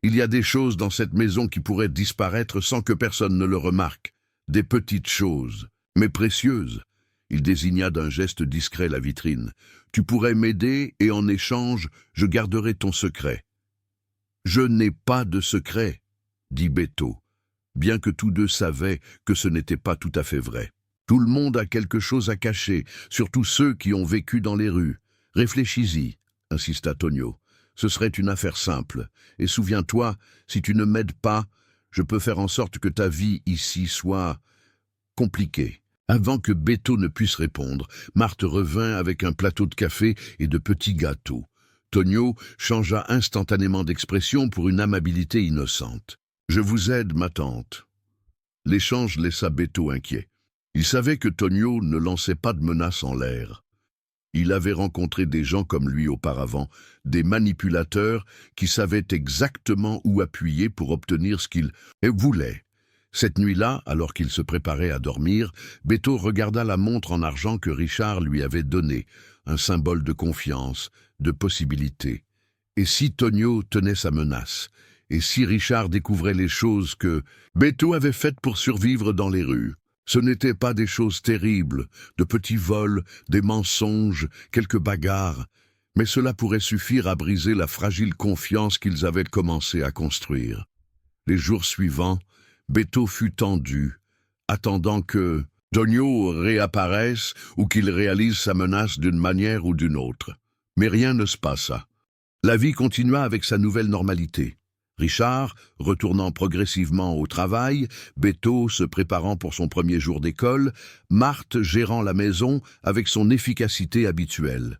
Speaker 1: Il y a des choses dans cette maison qui pourraient disparaître sans que personne ne le remarque. Des petites choses, mais précieuses. » Il désigna d'un geste discret la vitrine. « Tu pourrais m'aider et en échange, je garderai ton secret. »« Je n'ai pas de secret, » dit Bétho, bien que tous deux savaient que ce n'était pas tout à fait vrai. Tout le monde a quelque chose à cacher, surtout ceux qui ont vécu dans les rues. Réfléchis-y, insista Tonio. Ce serait une affaire simple. Et souviens-toi, si tu ne m'aides pas, je peux faire en sorte que ta vie ici soit compliquée. Avant que Bétho ne puisse répondre, Marthe revint avec un plateau de café et de petits gâteaux. Tonio changea instantanément d'expression pour une amabilité innocente. « Je vous aide, ma tante. » L'échange laissa Bétho inquiet. Il savait que Tonio ne lançait pas de menaces en l'air. Il avait rencontré des gens comme lui auparavant, des manipulateurs qui savaient exactement où appuyer pour obtenir ce qu'ils voulaient. Cette nuit-là, alors qu'il se préparait à dormir, Bétho regarda la montre en argent que Richard lui avait donnée, un symbole de confiance, de possibilité. Et si Tonio tenait sa menace ? Et si Richard découvrait les choses que Bétho avait faites pour survivre dans les rues? Ce n'étaient pas des choses terribles, de petits vols, des mensonges, quelques bagarres, mais cela pourrait suffire à briser la fragile confiance qu'ils avaient commencé à construire. Les jours suivants, Bétho fut tendu, attendant que Tonio réapparaisse ou qu'il réalise sa menace d'une manière ou d'une autre. Mais rien ne se passa. La vie continua avec sa nouvelle normalité. Richard, retournant progressivement au travail, Beto se préparant pour son premier jour d'école, Marthe gérant la maison avec son efficacité habituelle.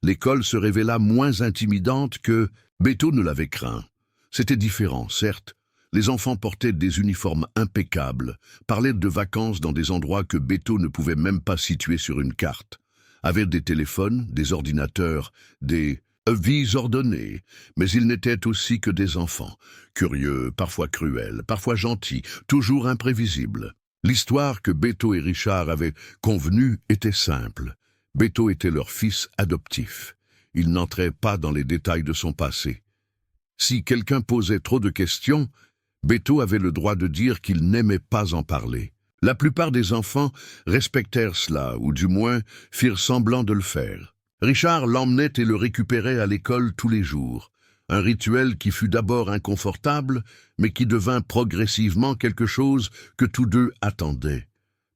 Speaker 1: L'école se révéla moins intimidante que Beto ne l'avait craint. C'était différent, certes. Les enfants portaient des uniformes impeccables, parlaient de vacances dans des endroits que Beto ne pouvait même pas situer sur une carte, avaient des téléphones, des ordinateurs, des vies ordonnées, mais ils n'étaient aussi que des enfants, curieux, parfois cruels, parfois gentils, toujours imprévisibles. L'histoire que Beto et Richard avaient convenue était simple. Beto était leur fils adoptif. Il n'entrait pas dans les détails de son passé. Si quelqu'un posait trop de questions, Beto avait le droit de dire qu'il n'aimait pas en parler. La plupart des enfants respectèrent cela, ou du moins firent semblant de le faire. Richard l'emmenait et le récupérait à l'école tous les jours. Un rituel qui fut d'abord inconfortable, mais qui devint progressivement quelque chose que tous deux attendaient.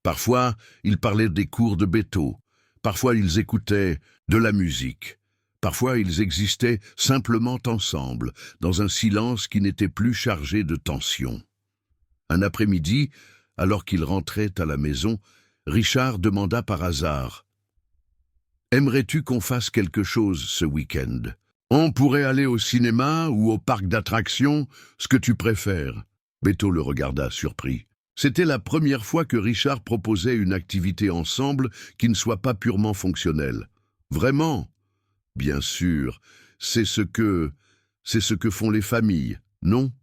Speaker 1: Parfois, ils parlaient des cours de Beto. Parfois, ils écoutaient de la musique. Parfois, ils existaient simplement ensemble, dans un silence qui n'était plus chargé de tension. Un après-midi, alors qu'ils rentraient à la maison, Richard demanda par hasard « Aimerais-tu qu'on fasse quelque chose ce week-end ? On pourrait aller au cinéma ou au parc d'attractions, ce que tu préfères. » Beto le regarda surpris. C'était la première fois que Richard proposait une activité ensemble qui ne soit pas purement fonctionnelle. « Vraiment ? Bien sûr, c'est ce que font les familles, non ?»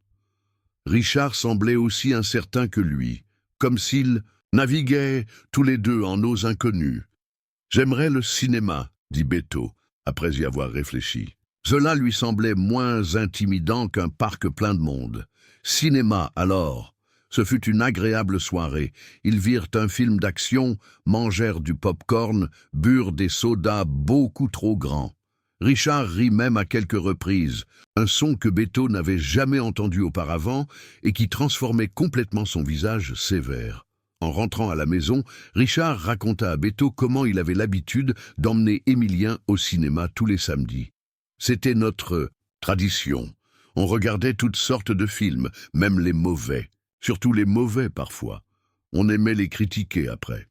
Speaker 1: Richard semblait aussi incertain que lui, comme s'ils naviguaient tous les deux en eaux inconnues. « J'aimerais le cinéma, » dit Beto, après y avoir réfléchi. Cela lui semblait moins intimidant qu'un parc plein de monde. Cinéma, alors. Ce fut une agréable soirée. Ils virent un film d'action, mangèrent du pop-corn, burent des sodas beaucoup trop grands. Richard rit même à quelques reprises, un son que Beto n'avait jamais entendu auparavant et qui transformait complètement son visage sévère. En rentrant à la maison, Richard raconta à Beto comment il avait l'habitude d'emmener Émilien au cinéma tous les samedis. C'était notre tradition. On regardait toutes sortes de films, même les mauvais. Surtout les mauvais parfois. On aimait les critiquer après.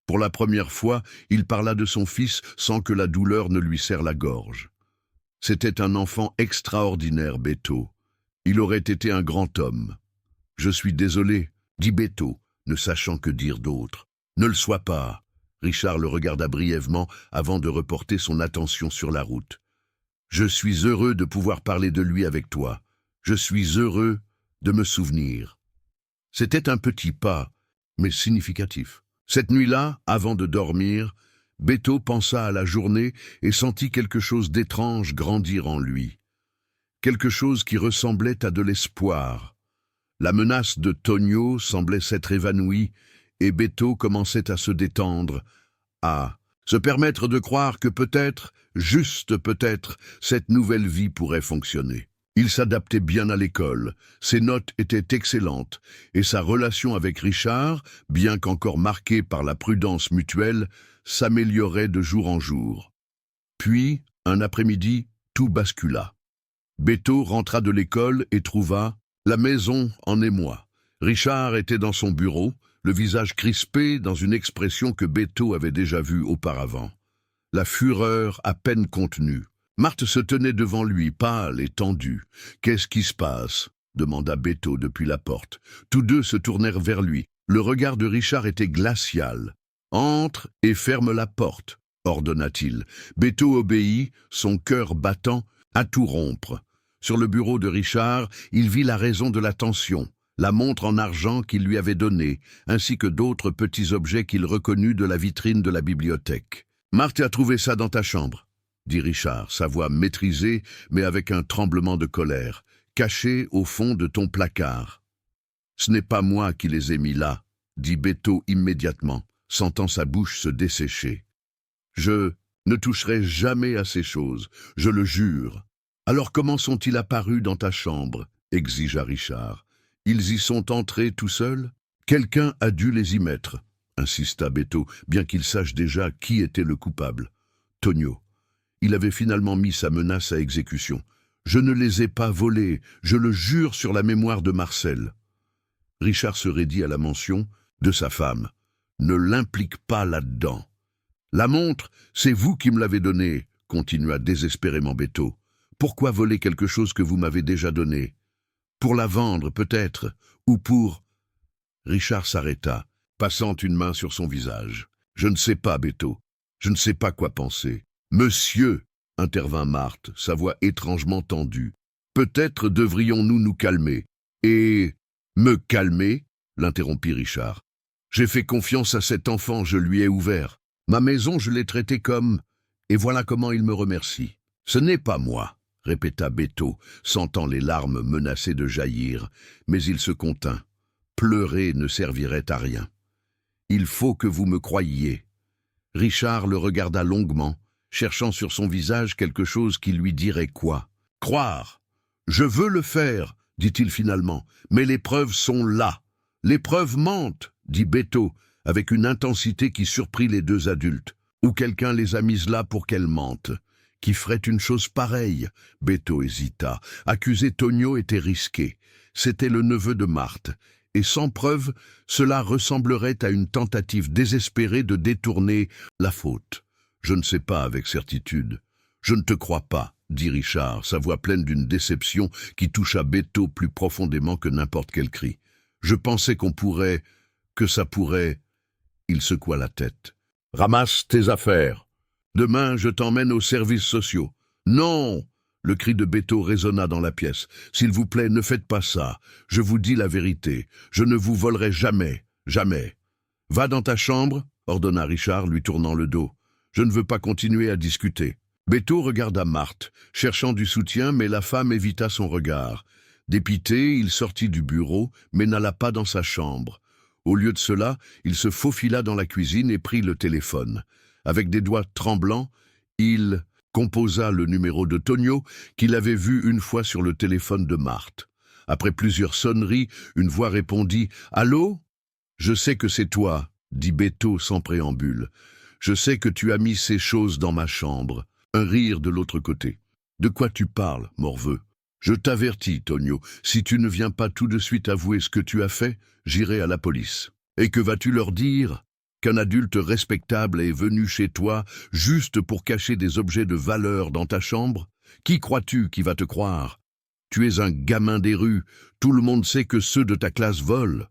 Speaker 1: Pour la première fois, il parla de son fils sans que la douleur ne lui serre la gorge. C'était un enfant extraordinaire, Beto. Il aurait été un grand homme. « Je suis désolé, » dit Beto, ne sachant que dire d'autre. « Ne le sois pas. » Richard le regarda brièvement avant de reporter son attention sur la route. « Je suis heureux de pouvoir parler de lui avec toi. Je suis heureux de me souvenir. » C'était un petit pas, mais significatif. Cette nuit-là, avant de dormir, Beto pensa à la journée et sentit quelque chose d'étrange grandir en lui. Quelque chose qui ressemblait à de l'espoir. La menace de Tonio semblait s'être évanouie et Beto commençait à se détendre, à se permettre de croire que peut-être, juste peut-être, cette nouvelle vie pourrait fonctionner. Il s'adaptait bien à l'école, ses notes étaient excellentes, et sa relation avec Richard, bien qu'encore marquée par la prudence mutuelle, s'améliorait de jour en jour. Puis, un après-midi, tout bascula. Beto rentra de l'école et trouva « la maison en émoi ». Richard était dans son bureau, le visage crispé dans une expression que Beto avait déjà vue auparavant. La fureur à peine contenue. Marthe se tenait devant lui, pâle et tendue. « Qu'est-ce qui se passe ?» demanda Beto depuis la porte. Tous deux se tournèrent vers lui. Le regard de Richard était glacial. « Entre et ferme la porte », ordonna-t-il. Beto obéit, son cœur battant, à tout rompre. Sur le bureau de Richard, il vit la raison de la tension, la montre en argent qu'il lui avait donnée, ainsi que d'autres petits objets qu'il reconnut de la vitrine de la bibliothèque. « Marthe a trouvé ça dans ta chambre », dit Richard, sa voix maîtrisée, mais avec un tremblement de colère, « caché au fond de ton placard. »« Ce n'est pas moi qui les ai mis là, » dit Beto immédiatement, sentant sa bouche se dessécher. « Je ne toucherai jamais à ces choses, je le jure. »« Alors comment sont-ils apparus dans ta chambre ?» exigea Richard. « Ils y sont entrés tout seuls ? Quelqu'un a dû les y mettre, » insista Beto, bien qu'il sache déjà qui était le coupable. « Tonio. Il avait finalement mis sa menace à exécution. « Je ne les ai pas volés, je le jure sur la mémoire de Marcel. » Richard se raidit à la mention de sa femme. « Ne l'implique pas là-dedans. »« La montre, c'est vous qui me l'avez donnée, » continua désespérément Bétho. « Pourquoi voler quelque chose que vous m'avez déjà donné? Pour la vendre, peut-être, ou pour... » Richard s'arrêta, passant une main sur son visage. « Je ne sais pas, Bétho. Je ne sais pas quoi penser. »« Monsieur !» intervint Marthe, sa voix étrangement tendue. « Peut-être devrions-nous nous calmer. »« Et... me calmer ?» l'interrompit Richard. « J'ai fait confiance à cet enfant, je lui ai ouvert. Ma maison, je l'ai traitée comme... Et voilà comment il me remercie. »« Ce n'est pas moi, » répéta Bétho, sentant les larmes menacer de jaillir, mais il se contint. Pleurer ne servirait à rien. « Il faut que vous me croyiez. » Richard le regarda longuement, cherchant sur son visage quelque chose qui lui dirait quoi. « Croire. Je veux le faire, dit-il finalement, mais les preuves sont là. Les preuves mentent, dit Bétho, avec une intensité qui surprit les deux adultes. Ou quelqu'un les a mises là pour qu'elles mentent. Qui ferait une chose pareille? Bétho hésita. Accuser Tonio était risqué. C'était le neveu de Marthe. Et sans preuve, cela ressemblerait à une tentative désespérée de détourner la faute. Je ne sais pas avec certitude. Je ne te crois pas, dit Richard, sa voix pleine d'une déception qui toucha Bétho plus profondément que n'importe quel cri. Je pensais qu'on pourrait, que ça pourrait... Il secoua la tête. Ramasse tes affaires. Demain, je t'emmène aux services sociaux. Non! Le cri de Bétho résonna dans la pièce. S'il vous plaît, ne faites pas ça. Je vous dis la vérité. Je ne vous volerai jamais. Jamais. Va dans ta chambre, ordonna Richard, lui tournant le dos. Je ne veux pas continuer à discuter. Bétho regarda Marthe, cherchant du soutien, mais la femme évita son regard. Dépité, il sortit du bureau, mais n'alla pas dans sa chambre. Au lieu de cela, il se faufila dans la cuisine et prit le téléphone. Avec des doigts tremblants, il composa le numéro de Tonio qu'il avait vu une fois sur le téléphone de Marthe. Après plusieurs sonneries, une voix répondit « Allô ?»« Je sais que c'est toi, » dit Bétho sans préambule. « Je sais que tu as mis ces choses dans ma chambre. » Un rire de l'autre côté. « De quoi tu parles, morveux ? Je t'avertis, Tonio, si tu ne viens pas tout de suite avouer ce que tu as fait, j'irai à la police. Et que vas-tu leur dire ? Qu'un adulte respectable est venu chez toi juste pour cacher des objets de valeur dans ta chambre? Qui crois-tu qui va te croire? Tu es un gamin des rues, tout le monde sait que ceux de ta classe volent. »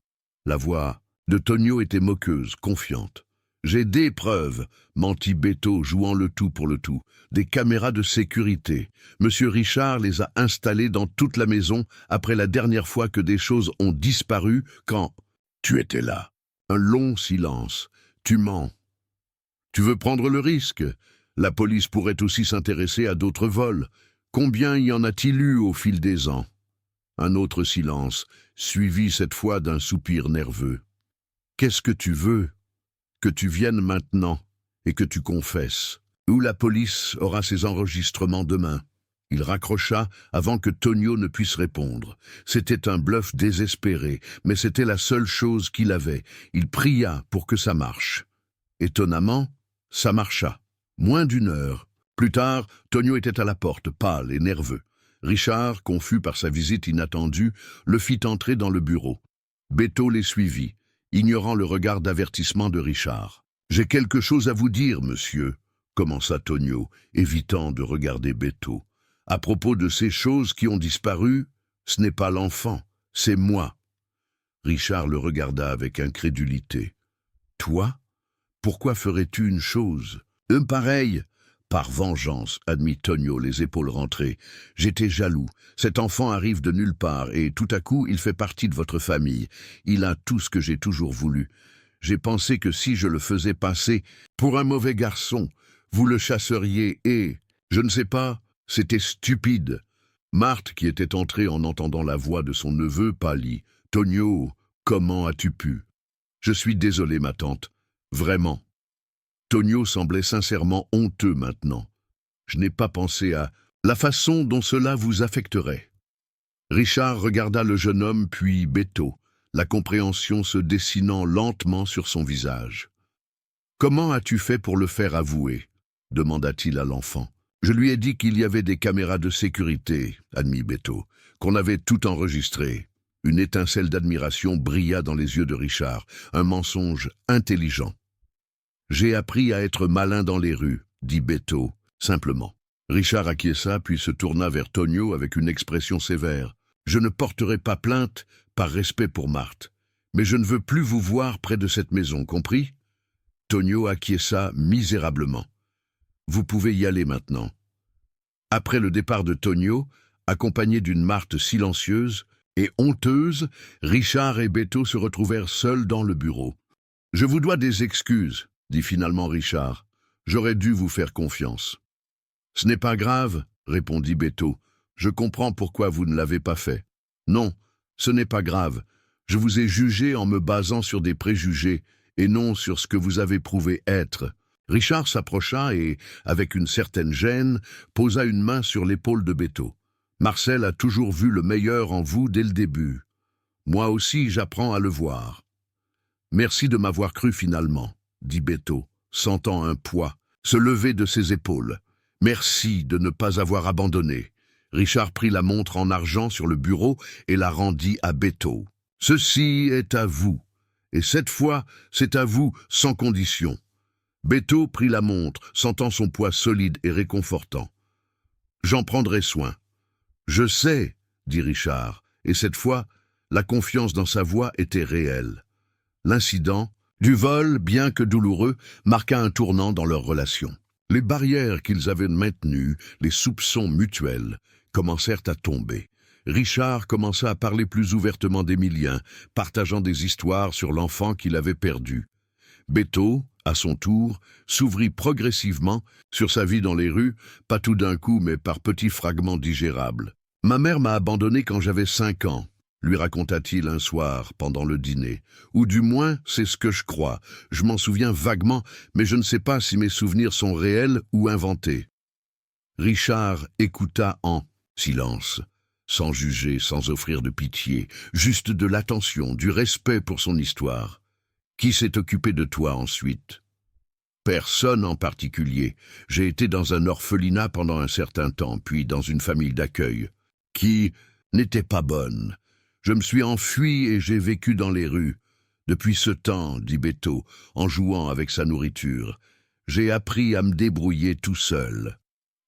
Speaker 1: La voix de Tonio était moqueuse, confiante. « J'ai des preuves, » mentit Bétho, jouant le tout pour le tout. « Des caméras de sécurité. Monsieur Richard les a installées dans toute la maison après la dernière fois que des choses ont disparu quand tu étais là. » Un long silence. « Tu mens. Tu veux prendre le risque? La police pourrait aussi s'intéresser à d'autres vols. Combien y en a-t-il eu au fil des ans? » Un autre silence, suivi cette fois d'un soupir nerveux. « Qu'est-ce que tu veux? Que tu viennes maintenant et que tu confesses. Ou la police aura ses enregistrements demain. » Il raccrocha avant que Tonio ne puisse répondre. C'était un bluff désespéré, mais c'était la seule chose qu'il avait. Il pria pour que ça marche. Étonnamment, ça marcha. Moins d'une heure. Plus tard, Tonio était à la porte, pâle et nerveux. Richard, confus par sa visite inattendue, le fit entrer dans le bureau. Bétho les suivit, ignorant le regard d'avertissement de Richard. « J'ai quelque chose à vous dire, monsieur, » commença Tonio, évitant de regarder Bétho. « À propos de ces choses qui ont disparu, ce n'est pas l'enfant, c'est moi. » Richard le regarda avec incrédulité. « Toi? Pourquoi ferais-tu une chose? Pareil. » Par vengeance, admit Tonio, les épaules rentrées. « J'étais jaloux. Cet enfant arrive de nulle part et tout à coup, il fait partie de votre famille. Il a tout ce que j'ai toujours voulu. J'ai pensé que si je le faisais passer pour un mauvais garçon, vous le chasseriez et, je ne sais pas, c'était stupide. » Marthe, qui était entrée en entendant la voix de son neveu, pâlit. « Tonio, comment as-tu pu? »« Je suis désolé, ma tante. Vraiment. » Tonio semblait sincèrement honteux maintenant. « Je n'ai pas pensé à la façon dont cela vous affecterait. » Richard regarda le jeune homme puis Bétho, la compréhension se dessinant lentement sur son visage. « Comment as-tu fait pour le faire avouer ?» demanda-t-il à l'enfant. Je lui ai dit qu'il y avait des caméras de sécurité, admit Beto, qu'on avait tout enregistré. Une étincelle d'admiration brilla dans les yeux de Richard, un mensonge intelligent. J'ai appris à être malin dans les rues, dit Beto, simplement. Richard acquiesça, puis se tourna vers Tonio avec une expression sévère. Je ne porterai pas plainte, par respect pour Marthe. Mais je ne veux plus vous voir près de cette maison, compris? Tonio acquiesça misérablement. Vous pouvez y aller maintenant. Après le départ de Tonio, accompagné d'une Marthe silencieuse et honteuse, Richard et Beto se retrouvèrent seuls dans le bureau. Je vous dois des excuses, dit finalement Richard. J'aurais dû vous faire confiance. Ce n'est pas grave, répondit Beto. Je comprends pourquoi vous ne l'avez pas fait. Non, ce n'est pas grave. Je vous ai jugé en me basant sur des préjugés et non sur ce que vous avez prouvé être. Richard s'approcha et, avec une certaine gêne, posa une main sur l'épaule de Beto. Marcel a toujours vu le meilleur en vous dès le début. Moi aussi, j'apprends à le voir. Merci de m'avoir cru finalement, dit Beto, sentant un poids se lever de ses épaules. Merci de ne pas avoir abandonné. Richard prit la montre en argent sur le bureau et la rendit à Beto. Ceci est à vous, et cette fois, c'est à vous sans condition. Beto prit la montre, sentant son poids solide et réconfortant. J'en prendrai soin. Je sais, dit Richard, et cette fois, la confiance dans sa voix était réelle. L'incident, du vol, bien que douloureux, marqua un tournant dans leur relation. Les barrières qu'ils avaient maintenues, les soupçons mutuels, commencèrent à tomber. Richard commença à parler plus ouvertement d'Émilien, partageant des histoires sur l'enfant qu'il avait perdu. Beto, à son tour, s'ouvrit progressivement sur sa vie dans les rues, pas tout d'un coup mais par petits fragments digérables. « Ma mère m'a abandonné quand j'avais 5 ans. Lui raconta-t-il un soir, pendant le dîner. Ou du moins, c'est ce que je crois. Je m'en souviens vaguement, mais je ne sais pas si mes souvenirs sont réels ou inventés. » Richard écouta en silence, sans juger, sans offrir de pitié, juste de l'attention, du respect pour son histoire. Qui s'est occupé de toi ensuite? Personne en particulier. J'ai été dans un orphelinat pendant un certain temps, puis dans une famille d'accueil, qui n'était pas bonne. Je me suis enfui et j'ai vécu dans les rues. Depuis ce temps, dit Beto, en jouant avec sa nourriture, j'ai appris à me débrouiller tout seul.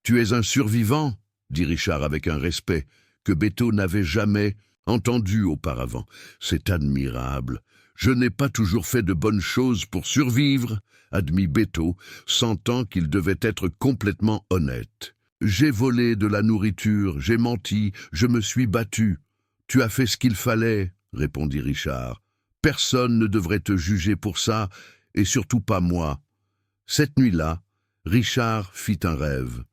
Speaker 1: Tu es un survivant, dit Richard avec un respect que Beto n'avait jamais entendu auparavant. C'est admirable. Je n'ai pas toujours fait de bonnes choses pour survivre, admit Beto, sentant qu'il devait être complètement honnête. J'ai volé de la nourriture, j'ai menti, je me suis battu. Tu as fait ce qu'il fallait, répondit Richard. Personne ne devrait te juger pour ça, et surtout pas moi. Cette nuit-là, Richard fit un rêve.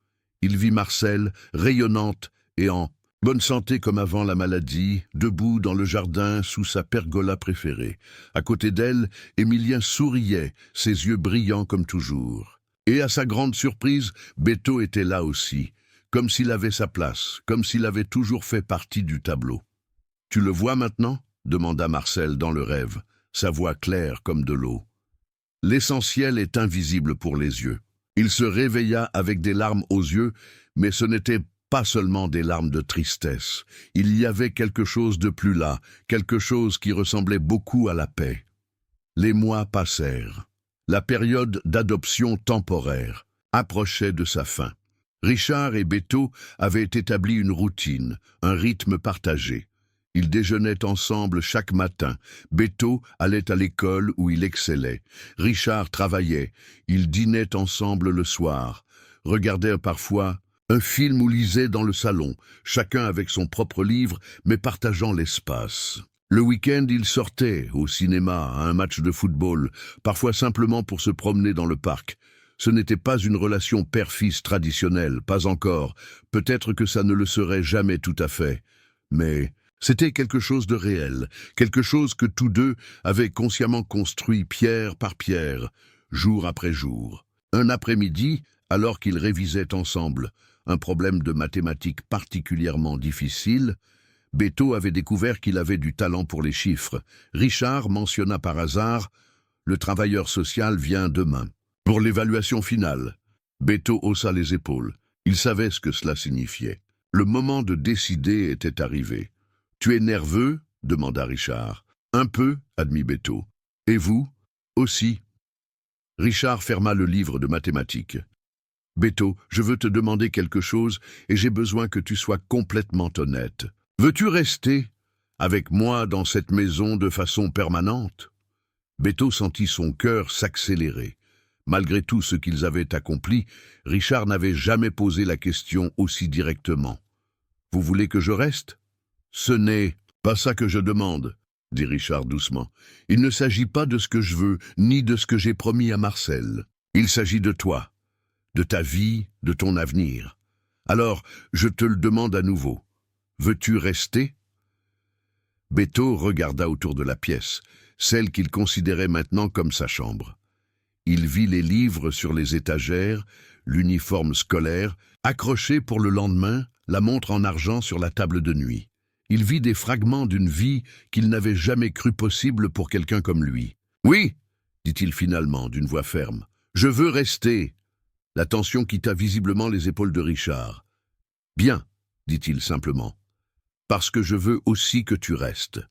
Speaker 1: Il vit Marcel, rayonnante et en bonne santé comme avant la maladie, debout dans le jardin sous sa pergola préférée. À côté d'elle, Émilien souriait, ses yeux brillants comme toujours. Et à sa grande surprise, Beto était là aussi, comme s'il avait sa place, comme s'il avait toujours fait partie du tableau. « Tu le vois maintenant ?» demanda Marcel dans le rêve, sa voix claire comme de l'eau. L'essentiel est invisible pour les yeux. Il se réveilla avec des larmes aux yeux, mais ce n'était pas seulement des larmes de tristesse. Il y avait quelque chose de plus là, quelque chose qui ressemblait beaucoup à la paix. Les mois passèrent. La période d'adoption temporaire approchait de sa fin. Richard et Beto avaient établi une routine, un rythme partagé. Ils déjeunaient ensemble chaque matin. Beto allait à l'école où il excellait. Richard travaillait. Ils dînaient ensemble le soir. Regardaient parfois un film ou lisaient dans le salon, chacun avec son propre livre, mais partageant l'espace. Le week-end, ils sortaient au cinéma, à un match de football, parfois simplement pour se promener dans le parc. Ce n'était pas une relation père-fils traditionnelle, pas encore. Peut-être que ça ne le serait jamais tout à fait. Mais c'était quelque chose de réel, quelque chose que tous deux avaient consciemment construit pierre par pierre, jour après jour. Un après-midi, alors qu'ils révisaient ensemble un problème de mathématiques particulièrement difficile, Beto avait découvert qu'il avait du talent pour les chiffres. Richard mentionna par hasard « Le travailleur social vient demain ». Pour l'évaluation finale, Beto haussa les épaules. Il savait ce que cela signifiait. Le moment de décider était arrivé. « Tu es nerveux ?» demanda Richard. « Un peu, admit Beto. « Et vous ?»« Aussi. » Richard ferma le livre de mathématiques. « Beto, je veux te demander quelque chose et j'ai besoin que tu sois complètement honnête. Veux-tu rester avec moi dans cette maison de façon permanente ?» Beto sentit son cœur s'accélérer. Malgré tout ce qu'ils avaient accompli, Richard n'avait jamais posé la question aussi directement. « Vous voulez que je reste ?»« Ce n'est pas ça que je demande, » dit Richard doucement. « Il ne s'agit pas de ce que je veux, ni de ce que j'ai promis à Marcel. Il s'agit de toi, de ta vie, de ton avenir. Alors, je te le demande à nouveau. Veux-tu rester ?» Beto regarda autour de la pièce, celle qu'il considérait maintenant comme sa chambre. Il vit les livres sur les étagères, l'uniforme scolaire, accroché pour le lendemain, la montre en argent sur la table de nuit. Il vit des fragments d'une vie qu'il n'avait jamais cru possible pour quelqu'un comme lui. « Oui, » dit-il finalement d'une voix ferme, « je veux rester. » La tension quitta visiblement les épaules de Richard. « Bien, » dit-il simplement, « parce que je veux aussi que tu restes. »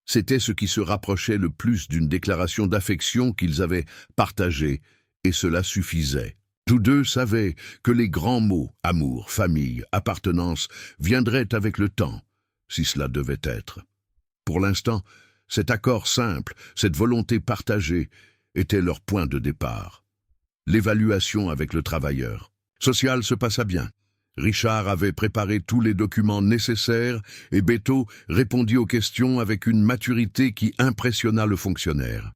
Speaker 1: C'était ce qui se rapprochait le plus d'une déclaration d'affection qu'ils avaient partagée, et cela suffisait. Tous deux savaient que les grands mots, amour, famille, appartenance, viendraient avec le temps, si cela devait être. Pour l'instant, cet accord simple, cette volonté partagée, était leur point de départ. L'évaluation avec le travailleur social se passa bien. Richard avait préparé tous les documents nécessaires et Beto répondit aux questions avec une maturité qui impressionna le fonctionnaire.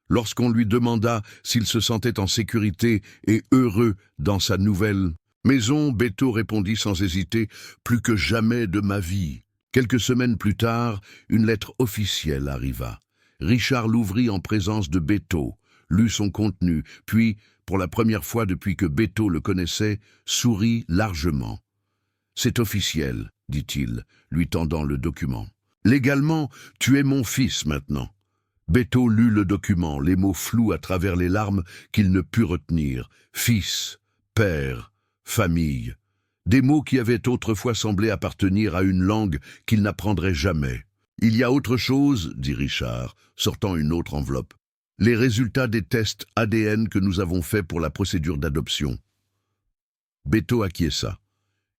Speaker 1: Lorsqu'on lui demanda s'il se sentait en sécurité et heureux dans sa nouvelle maison, Beto répondit sans hésiter « Plus que jamais de ma vie ». Quelques semaines plus tard, une lettre officielle arriva. Richard l'ouvrit en présence de Beto, lut son contenu, puis, pour la première fois depuis que Beto le connaissait, sourit largement. « C'est officiel, » dit-il, lui tendant le document. « Légalement, tu es mon fils maintenant. » Beto lut le document, les mots flous à travers les larmes qu'il ne put retenir. Fils, père, famille. Des mots qui avaient autrefois semblé appartenir à une langue qu'il n'apprendrait jamais. « Il y a autre chose, » dit Richard, sortant une autre enveloppe. « Les résultats des tests ADN que nous avons faits pour la procédure d'adoption. » Beto acquiesça.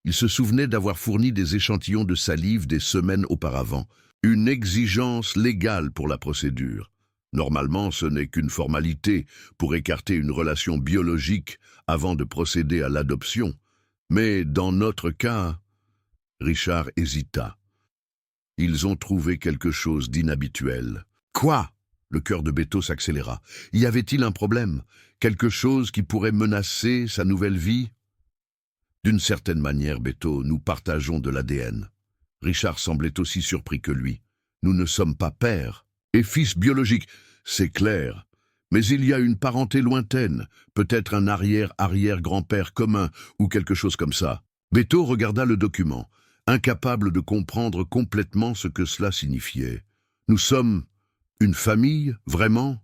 Speaker 1: Il se souvenait d'avoir fourni des échantillons de salive des semaines auparavant, une exigence légale pour la procédure. Normalement, ce n'est qu'une formalité pour écarter une relation biologique avant de procéder à l'adoption. Mais dans notre cas, Richard hésita. Ils ont trouvé quelque chose d'inhabituel. Quoi ? Le cœur de Beto s'accéléra. Y avait-il un problème? Quelque chose qui pourrait menacer sa nouvelle vie? D'une certaine manière, Beto, nous partageons de l'ADN. Richard semblait aussi surpris que lui. Nous ne sommes pas pères et fils biologiques, c'est clair. Mais il y a une parenté lointaine, peut-être un arrière-arrière-grand-père commun ou quelque chose comme ça. Beto regarda le document, incapable de comprendre complètement ce que cela signifiait. Nous sommes une famille, vraiment?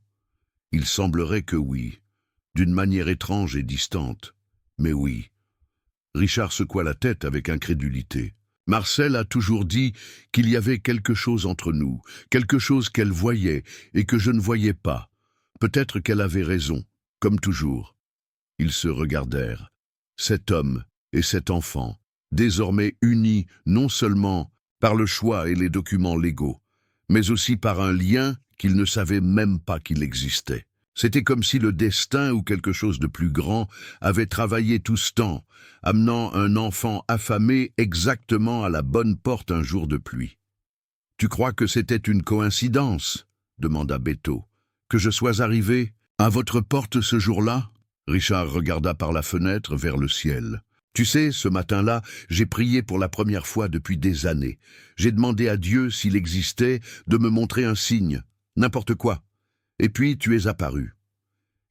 Speaker 1: Il semblerait que oui, d'une manière étrange et distante, mais oui. Richard secoua la tête avec incrédulité. Marcel a toujours dit qu'il y avait quelque chose entre nous, quelque chose qu'elle voyait et que je ne voyais pas. Peut-être qu'elle avait raison, comme toujours. Ils se regardèrent, cet homme et cet enfant, désormais unis non seulement par le choix et les documents légaux, mais aussi par un lien qu'ils ne savaient même pas qu'il existait. C'était comme si le destin ou quelque chose de plus grand avait travaillé tout ce temps, amenant un enfant affamé exactement à la bonne porte un jour de pluie. « Tu crois que c'était une coïncidence ?» demanda Beto. « Que je sois arrivé à votre porte ce jour-là ?» Richard regarda par la fenêtre vers le ciel. « Tu sais, ce matin-là, j'ai prié pour la première fois depuis des années. J'ai demandé à Dieu, s'il existait, de me montrer un signe, n'importe quoi. Et puis tu es apparu. »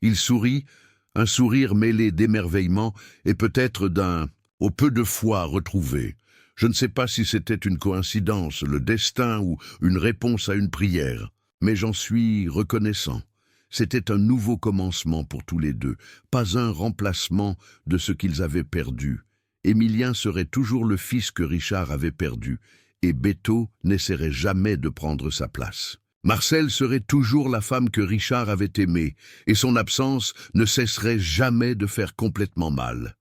Speaker 1: Il sourit, un sourire mêlé d'émerveillement et peut-être d'un « au peu de foi retrouvé ». Je ne sais pas si c'était une coïncidence, le destin ou une réponse à une prière, mais j'en suis reconnaissant. C'était un nouveau commencement pour tous les deux, pas un remplacement de ce qu'ils avaient perdu. Émilien serait toujours le fils que Richard avait perdu, et Béto n'essaierait jamais de prendre sa place. Marcel serait toujours la femme que Richard avait aimée, et son absence ne cesserait jamais de faire complètement mal.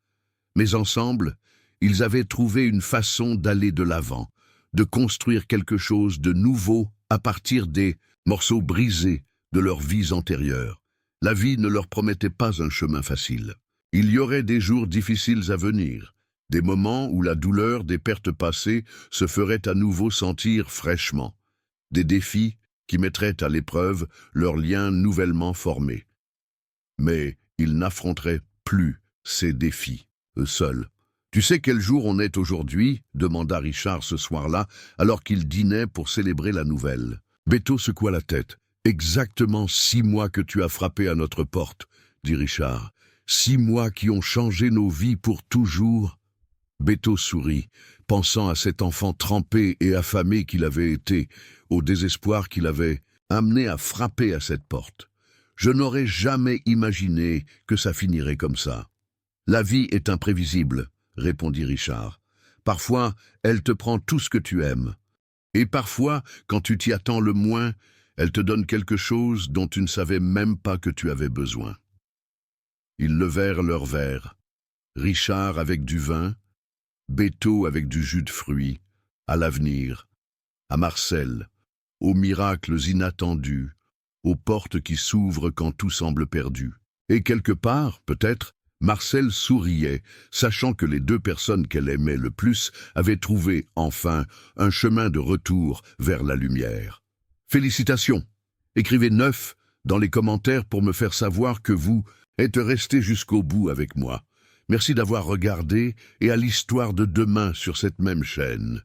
Speaker 1: Mais ensemble, ils avaient trouvé une façon d'aller de l'avant, de construire quelque chose de nouveau à partir des morceaux brisés de leurs vies antérieures. La vie ne leur promettait pas un chemin facile. Il y aurait des jours difficiles à venir, des moments où la douleur des pertes passées se ferait à nouveau sentir fraîchement, des défis qui mettraient à l'épreuve leurs liens nouvellement formés. Mais ils n'affronteraient plus ces défis, eux seuls. « Tu sais quel jour on est aujourd'hui » demanda Richard ce soir-là, alors qu'ils dînaient pour célébrer la nouvelle. Béto secoua la tête. « Exactement 6 mois que tu as frappé à notre porte, » dit Richard. « 6 mois qui ont changé nos vies pour toujours. » Béto sourit, pensant à cet enfant trempé et affamé qu'il avait été, au désespoir qu'il avait amené à frapper à cette porte. « Je n'aurais jamais imaginé que ça finirait comme ça. »« La vie est imprévisible, » répondit Richard. « Parfois, elle te prend tout ce que tu aimes. Et parfois, quand tu t'y attends le moins, elle te donne quelque chose dont tu ne savais même pas que tu avais besoin. » Ils levèrent leurs verres. Richard avec du vin, Béto avec du jus de fruits, à l'avenir, à Marcel, aux miracles inattendus, aux portes qui s'ouvrent quand tout semble perdu. Et quelque part, peut-être, Marcel souriait, sachant que les 2 personnes qu'elle aimait le plus avaient trouvé, enfin, un chemin de retour vers la lumière. Félicitations! Écrivez 9 dans les commentaires pour me faire savoir que vous êtes restés jusqu'au bout avec moi. Merci d'avoir regardé et à l'histoire de demain sur cette même chaîne.